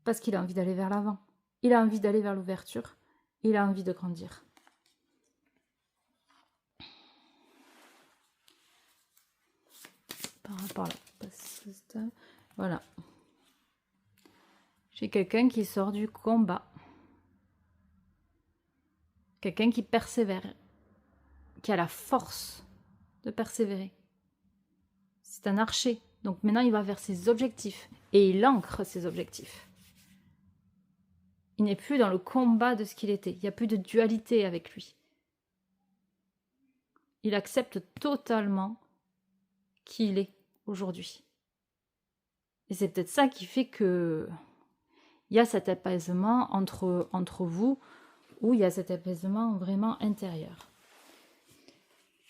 Parce qu'il a envie d'aller vers l'avant. Il a envie d'aller vers l'ouverture. Il a envie de grandir. Par rapport à là. Voilà. J'ai quelqu'un qui sort du combat. Quelqu'un qui persévère. Qui a la force de persévérer. C'est un archer. Donc maintenant, il va vers ses objectifs. Et il ancre ses objectifs. Il n'est plus dans le combat de ce qu'il était. Il n'y a plus de dualité avec lui. Il accepte totalement qui il est aujourd'hui. Et c'est peut-être ça qui fait que il y a cet apaisement entre vous, où il y a cet apaisement vraiment intérieur.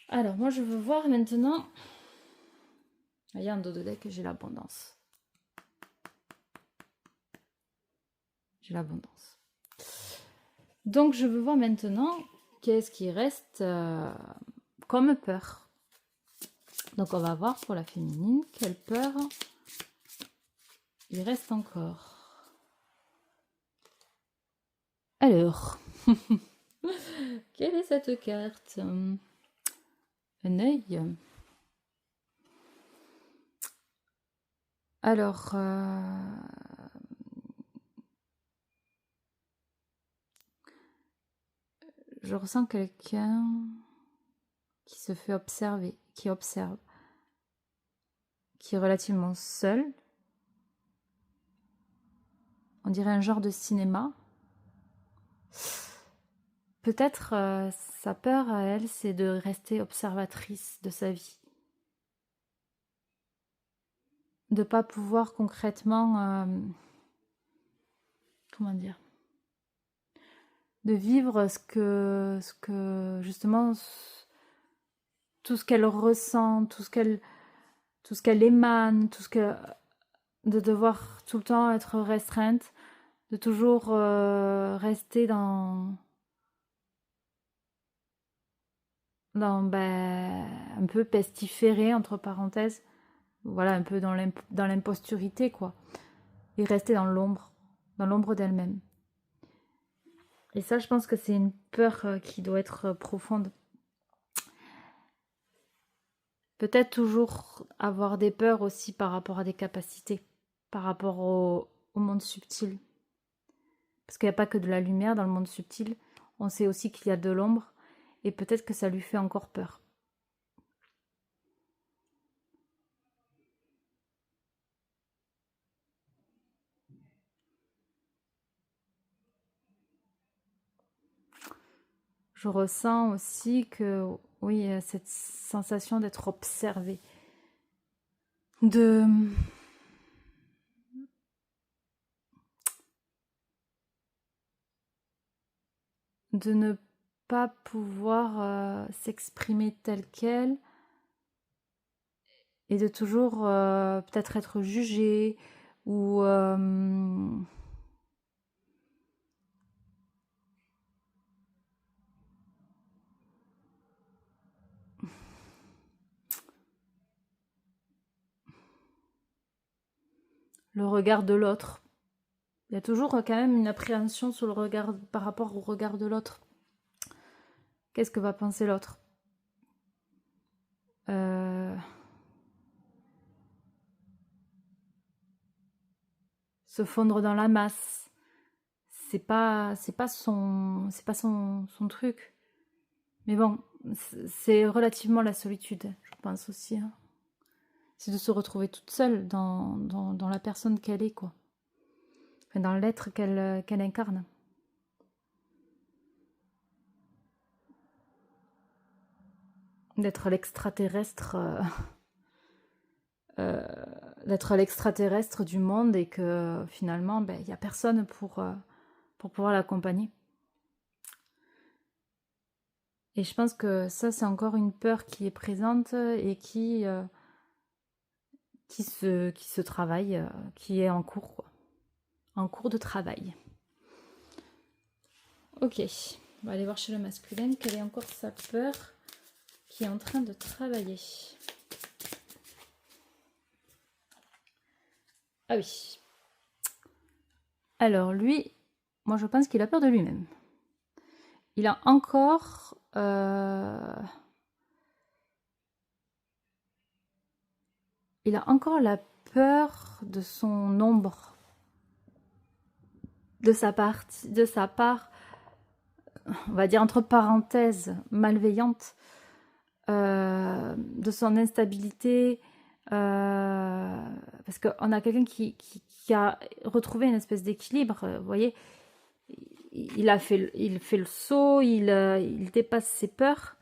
Alors, moi, je veux voir maintenant... Il y a un dos de deck, j'ai l'abondance. J'ai l'abondance. Donc, je veux voir maintenant qu'est-ce qui reste comme peur. Donc, on va voir pour la féminine, quelle peur il reste encore. Alors, quelle est cette carte? Un œil. Alors, je ressens quelqu'un qui se fait observer, qui observe, qui est relativement seul. On dirait un genre de cinéma. Peut-être sa peur à elle, c'est de rester observatrice de sa vie. De ne pas pouvoir concrètement... comment dire, de vivre ce que justement, tout ce qu'elle ressent, tout ce qu'elle émane, de devoir tout le temps être restreinte, de toujours rester dans un peu pestiféré, entre parenthèses, voilà, un peu dans l'imposturité, quoi, et rester dans l'ombre d'elle-même. Et ça, je pense que c'est une peur qui doit être profonde. Peut-être toujours avoir des peurs aussi par rapport à des capacités, par rapport au monde subtil. Parce qu'il n'y a pas que de la lumière dans le monde subtil, on sait aussi qu'il y a de l'ombre, et peut-être que ça lui fait encore peur. je ressens aussi que, oui, il y a cette sensation d'être observé, de, de ne pas pouvoir s'exprimer tel quel et de toujours peut-être être jugé ou le regard de l'autre. Il y a toujours quand même une appréhension sur le regard par rapport au regard de l'autre. Qu'est-ce que va penser l'autre? Se fondre dans la masse, c'est pas son truc. Mais bon, c'est relativement la solitude, je pense aussi. Hein. C'est de se retrouver toute seule dans la personne qu'elle est, quoi. Enfin, dans l'être qu'elle incarne. D'être l'extraterrestre, d'être l'extraterrestre du monde et que finalement, ben, il n'y a personne pour pouvoir l'accompagner. Et je pense que ça, c'est encore une peur qui est présente et qui se travaille, qui est en cours, quoi. En cours de travail. Ok, on va aller voir chez le masculin quelle est encore sa peur qui est en train de travailler. Ah oui. Alors lui, moi je pense qu'il a peur de lui-même. Il a encore... il a encore la peur de son ombre. De sa part, on va dire entre parenthèses, malveillante, de son instabilité, parce qu'on a quelqu'un qui a retrouvé une espèce d'équilibre, vous voyez, il fait le saut, il dépasse ses peurs,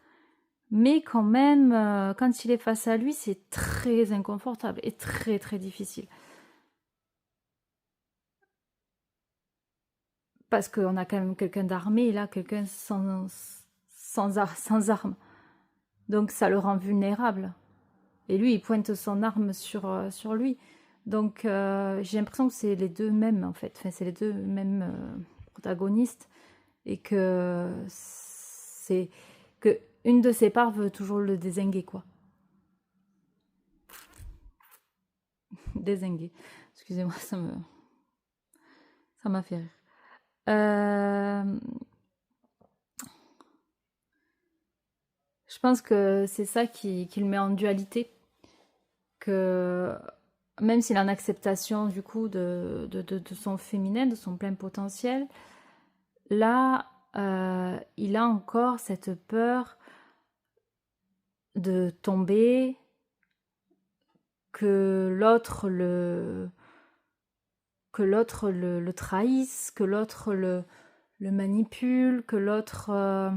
mais quand même, quand il est face à lui, c'est très inconfortable et très très difficile. Parce qu'on a quand même quelqu'un d'armé, là, quelqu'un sans arme. Donc ça le rend vulnérable. Et lui, il pointe son arme sur lui. Donc j'ai l'impression que c'est les deux mêmes, en fait. Enfin, c'est les deux mêmes protagonistes. Et que c'est que une de ses parts veut toujours le dézinguer, quoi. Dézinguer. Excusez-moi, ça m'a fait rire. Je pense que c'est ça qui le met en dualité. Que même s'il a une acceptation du coup de son féminin, de son plein potentiel, là, il a encore cette peur de tomber, que l'autre le trahisse, que l'autre le manipule, que l'autre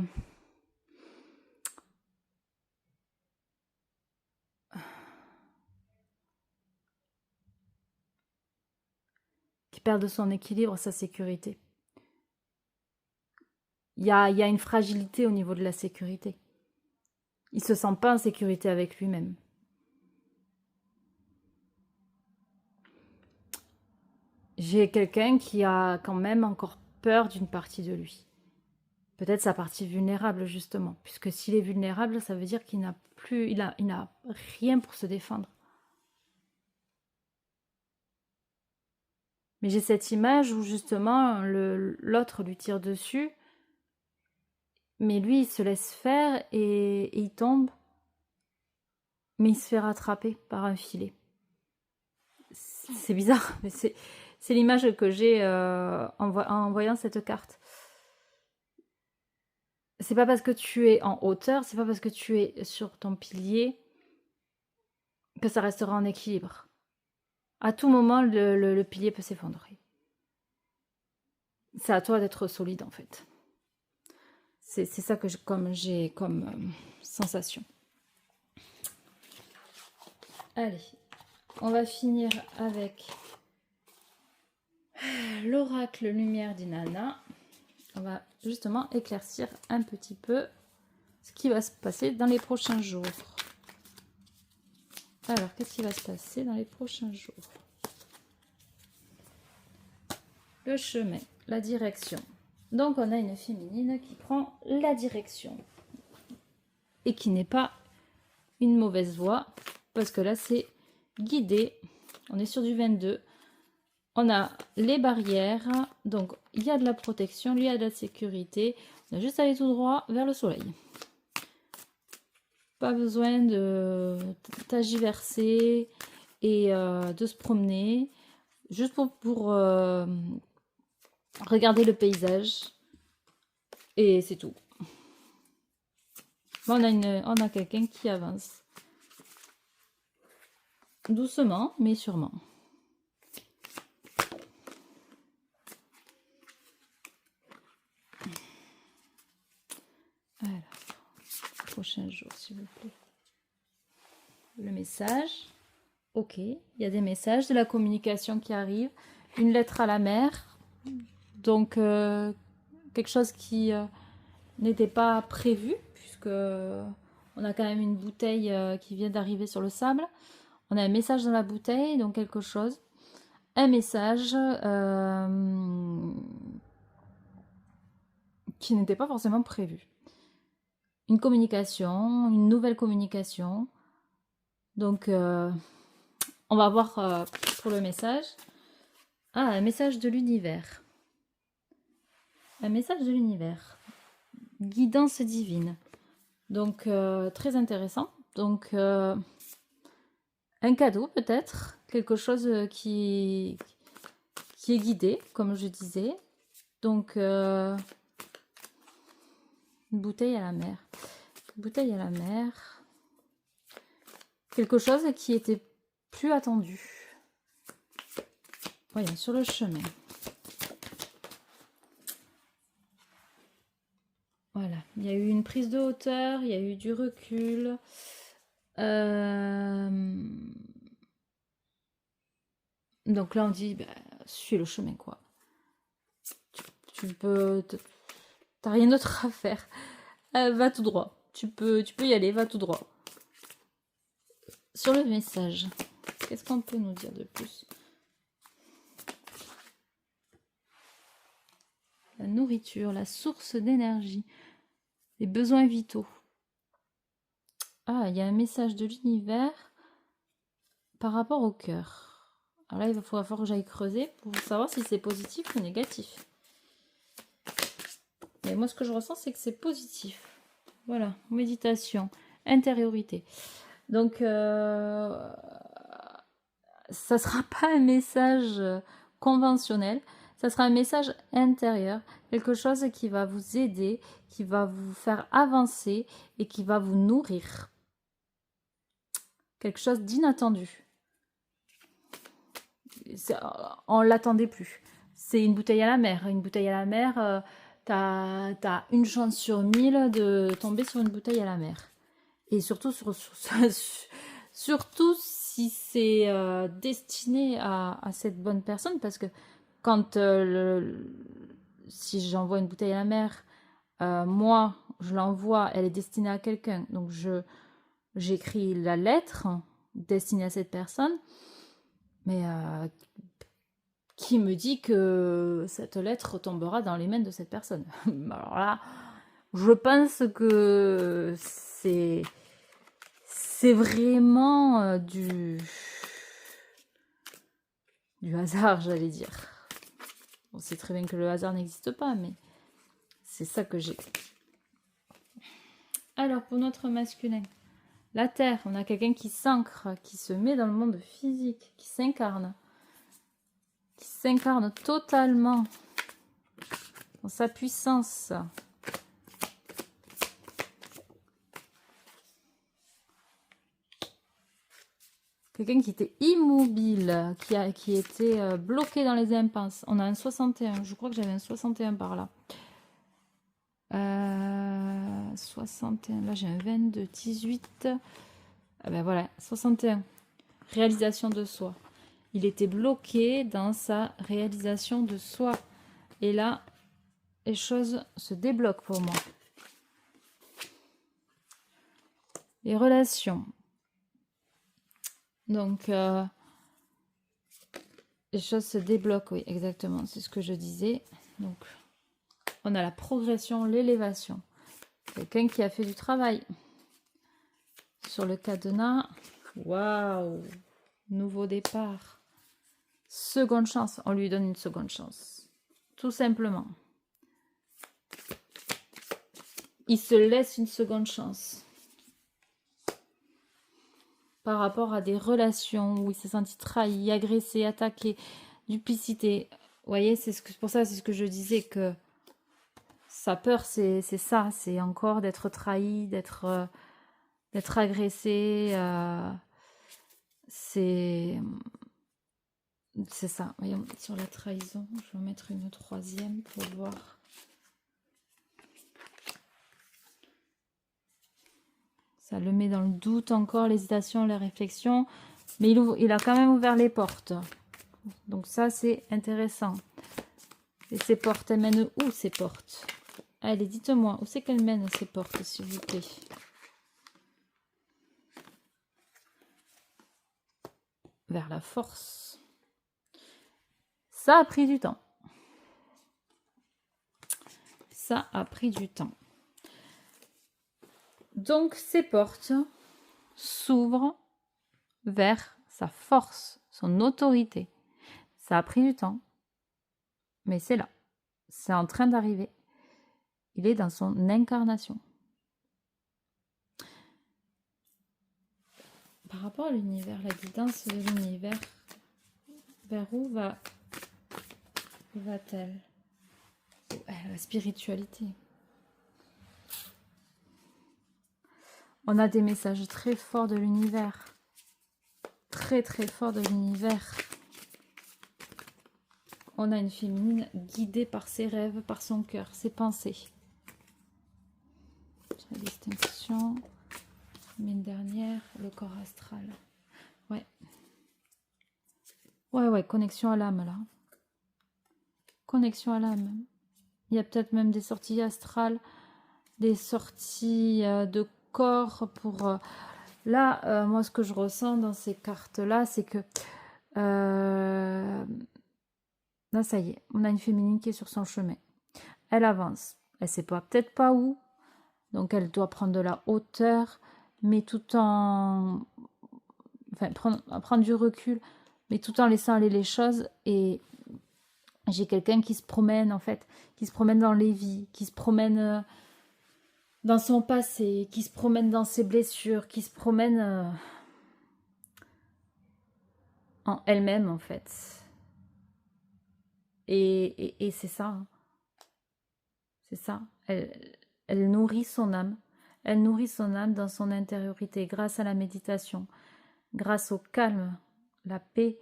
qui perde son équilibre, sa sécurité. Il y a une fragilité au niveau de la sécurité. Il se sent pas en sécurité avec lui-même. J'ai quelqu'un qui a quand même encore peur d'une partie de lui. Peut-être sa partie vulnérable, justement. Puisque s'il est vulnérable, ça veut dire qu'il n'a plus, il n'a rien pour se défendre. Mais j'ai cette image où justement l'autre lui tire dessus, mais lui il se laisse faire et il tombe, mais il se fait rattraper par un filet. C'est bizarre, mais c'est l'image que j'ai en voyant cette carte. C'est pas parce que tu es en hauteur, c'est pas parce que tu es sur ton pilier que ça restera en équilibre. À tout moment, le pilier peut s'effondrer. C'est à toi d'être solide en fait. C'est ça que j'ai comme sensation. Allez, on va finir avec l'oracle lumière d'Inanna. On va justement éclaircir un petit peu ce qui va se passer dans les prochains jours. Alors, qu'est-ce qui va se passer dans les prochains jours? Le chemin, la direction. Donc, on a une féminine qui prend la direction. Et qui n'est pas une mauvaise voie. Parce que là, c'est guidé. On est sur du 22. On a les barrières. Donc, il y a de la protection. Lui, il y a de la sécurité. On a juste à aller tout droit vers le soleil. Pas besoin de tergiverser et de se promener. Juste pour regarder le paysage. Et c'est tout. Bon, on a quelqu'un qui avance. Doucement, mais sûrement. Alors, prochain jour, s'il vous plaît. Le message. Ok, il y a des messages, de la communication qui arrive. Une lettre à la mère. Donc, quelque chose qui n'était pas prévu, puisque on a quand même une bouteille qui vient d'arriver sur le sable. On a un message dans la bouteille, donc quelque chose. Un message qui n'était pas forcément prévu. Une communication, une nouvelle communication. Donc, on va voir pour le message. Ah, un message de l'univers. Un message de l'univers. Guidance divine. Donc, très intéressant. Donc, un cadeau peut-être. Quelque chose qui est guidé, comme je disais. Donc, une bouteille à la mer. Une bouteille à la mer. Quelque chose qui était plus attendu. Voyons, sur le chemin. Voilà, il y a eu une prise de hauteur, il y a eu du recul. Donc là, on dit, bah, suis le chemin, quoi. Tu peux... T'as rien d'autre à faire. Va tout droit. Tu peux y aller, va tout droit. Sur le message, qu'est-ce qu'on peut nous dire de plus? La nourriture, la source d'énergie, les besoins vitaux. Ah, il y a un message de l'univers par rapport au cœur. Alors là, il va falloir que j'aille creuser pour savoir si c'est positif ou négatif. Mais moi, ce que je ressens, c'est que c'est positif. Voilà, méditation, intériorité. Donc, ça ne sera pas un message conventionnel. Ça sera un message intérieur, quelque chose qui va vous aider, qui va vous faire avancer et qui va vous nourrir. Quelque chose d'inattendu. On ne l'attendait plus. C'est une bouteille à la mer. Une bouteille à la mer, t'as une chance sur 1000 de tomber sur une bouteille à la mer. Et surtout, surtout si c'est destiné à cette bonne personne, parce que quand si j'envoie une bouteille à la mer, moi je l'envoie, elle est destinée à quelqu'un, donc j'écris la lettre destinée à cette personne, mais qui me dit que cette lettre tombera dans les mains de cette personne? Alors là, je pense que c'est vraiment du hasard, j'allais dire. On sait très bien que le hasard n'existe pas, mais c'est ça que j'ai. Alors, pour notre masculin, la terre, on a quelqu'un qui s'ancre, qui se met dans le monde physique, qui s'incarne totalement dans sa puissance. Quelqu'un qui était immobile, qui était bloqué dans les impasses. On a un 61, je crois que j'avais un 61 par là. 61, là j'ai un 22, 18. Ah ben voilà, 61. Réalisation de soi. Il était bloqué dans sa réalisation de soi. Et là, les choses se débloquent pour moi. Les relations. Donc, les choses se débloquent, oui, exactement. C'est ce que je disais. Donc, on a la progression, l'élévation. Quelqu'un qui a fait du travail. Sur le cadenas, waouh! Nouveau départ. Seconde chance. On lui donne une seconde chance. Tout simplement. Il se laisse une seconde chance. Par rapport à des relations où il s'est senti trahi, agressé, attaqué, duplicité. Vous voyez, c'est pour ça, c'est ce que je disais, que sa peur, c'est ça. C'est encore d'être trahi, d'être agressé. C'est ça. Voyons, sur la trahison, je vais mettre une troisième pour voir. Ça le met dans le doute encore, l'hésitation, la réflexion. Mais il a quand même ouvert les portes. Donc ça, c'est intéressant. Et ces portes, elles mènent où, ces portes? Allez, dites-moi, où c'est qu'elles mènent, ces portes, s'il vous plaît? Vers la force. Ça a pris du temps. Ça a pris du temps. Donc, ces portes s'ouvrent vers sa force, son autorité. Ça a pris du temps, mais c'est là. C'est en train d'arriver. Il est dans son incarnation. Par rapport à l'univers, la guidance de l'univers, vers où va-t-elle? La spiritualité. On a des messages très forts de l'univers. Très très forts de l'univers. On a une féminine guidée par ses rêves, par son cœur, ses pensées. La distinction. Semaine dernière, le corps astral. Ouais. Ouais, connexion à l'âme là. Connexion à l'âme. Il y a peut-être même des sorties astrales, des sorties de corps pour... Là, moi, ce que je ressens dans ces cartes-là, c'est que... Là, ça y est, on a une féminine qui est sur son chemin. Elle avance. Elle ne sait peut-être pas où. Donc, elle doit prendre de la hauteur, mais tout en... Enfin, prendre du recul, mais tout en laissant aller les choses. Et j'ai quelqu'un qui se promène, en fait, qui se promène dans les vies, qui se promène dans son passé, qui se promène dans ses blessures, qui se promène en elle-même, en fait. Et c'est ça. Hein. C'est ça. Elle nourrit son âme. Elle nourrit son âme dans son intériorité grâce à la méditation, grâce au calme, la paix,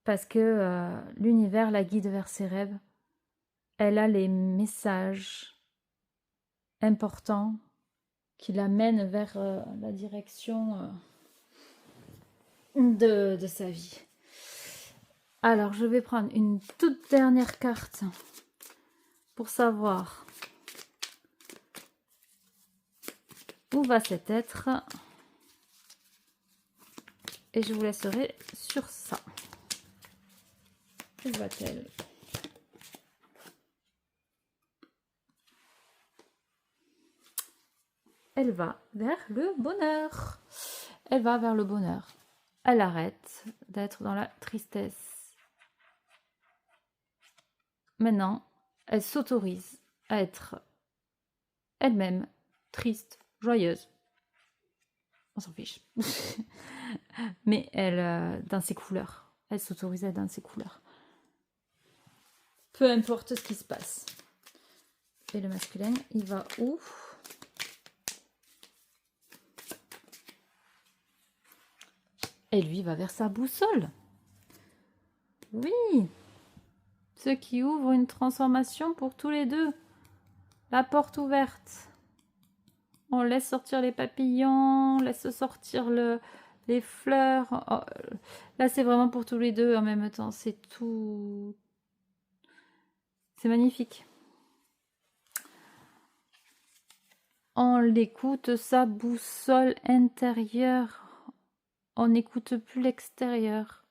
parce que l'univers la guide vers ses rêves. Elle a les messages importants qui l'amènent vers la direction de sa vie. Alors, je vais prendre une toute dernière carte pour savoir où va cet être. Et je vous laisserai sur ça. Où va-t-elle? Elle va vers le bonheur. Elle va vers le bonheur. Elle arrête d'être dans la tristesse. Maintenant, elle s'autorise à être elle-même triste, joyeuse. On s'en fiche. Mais elle, dans ses couleurs. Elle s'autorise à être dans ses couleurs. Peu importe ce qui se passe. Et le masculin, il va où? Et lui va vers sa boussole. Oui. Ce qui ouvre une transformation pour tous les deux. La porte ouverte. On laisse sortir les papillons, on laisse sortir les fleurs. Oh, là, c'est vraiment pour tous les deux en même temps. C'est tout. C'est magnifique. On l'écoute, sa boussole intérieure. On n'écoute plus l'extérieur.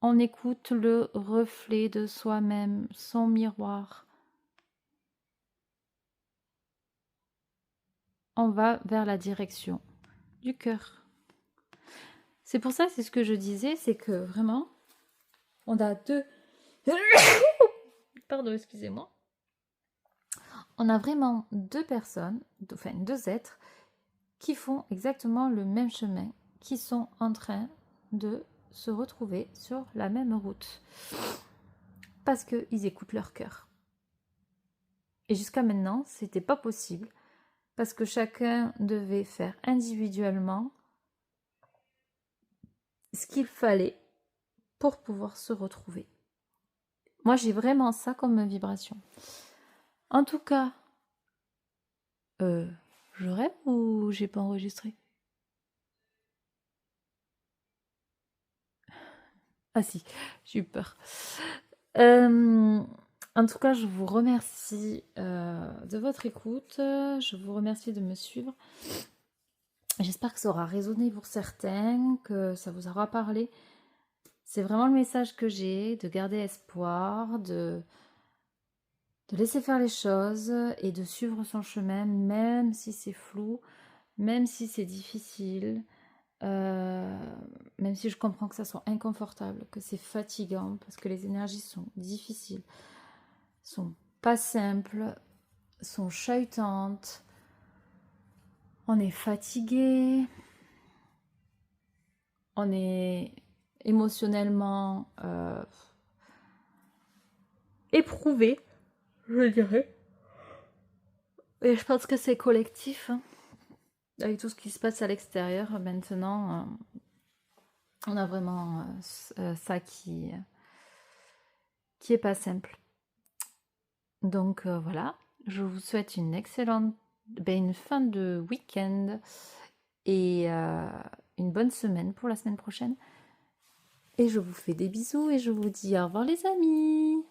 On écoute le reflet de soi-même, son miroir. On va vers la direction du cœur. C'est pour ça, c'est ce que je disais, c'est que vraiment, on a deux... Pardon, excusez-moi. On a vraiment deux personnes, enfin deux êtres, qui font exactement le même chemin, qui sont en train de se retrouver sur la même route. Parce qu'ils écoutent leur cœur. Et jusqu'à maintenant, c'était pas possible, parce que chacun devait faire individuellement ce qu'il fallait pour pouvoir se retrouver. Moi, j'ai vraiment ça comme vibration. En tout cas, je rêve ou j'ai pas enregistré? Ah si, j'ai eu peur. En tout cas, je vous remercie de votre écoute. Je vous remercie de me suivre. J'espère que ça aura résonné pour certains, que ça vous aura parlé. C'est vraiment le message que j'ai, de garder espoir, de laisser faire les choses et de suivre son chemin, même si c'est flou, même si c'est difficile, même si je comprends que ça soit inconfortable, que c'est fatigant, parce que les énergies sont difficiles, sont pas simples, sont chahutantes, on est fatigué, on est émotionnellement éprouvé, je dirais. Et je pense que c'est collectif, hein. Avec tout ce qui se passe à l'extérieur maintenant, on a vraiment ça qui est pas simple. Donc voilà, je vous souhaite une excellente, une fin de week-end et une bonne semaine pour la semaine prochaine. Et je vous fais des bisous et je vous dis au revoir les amis.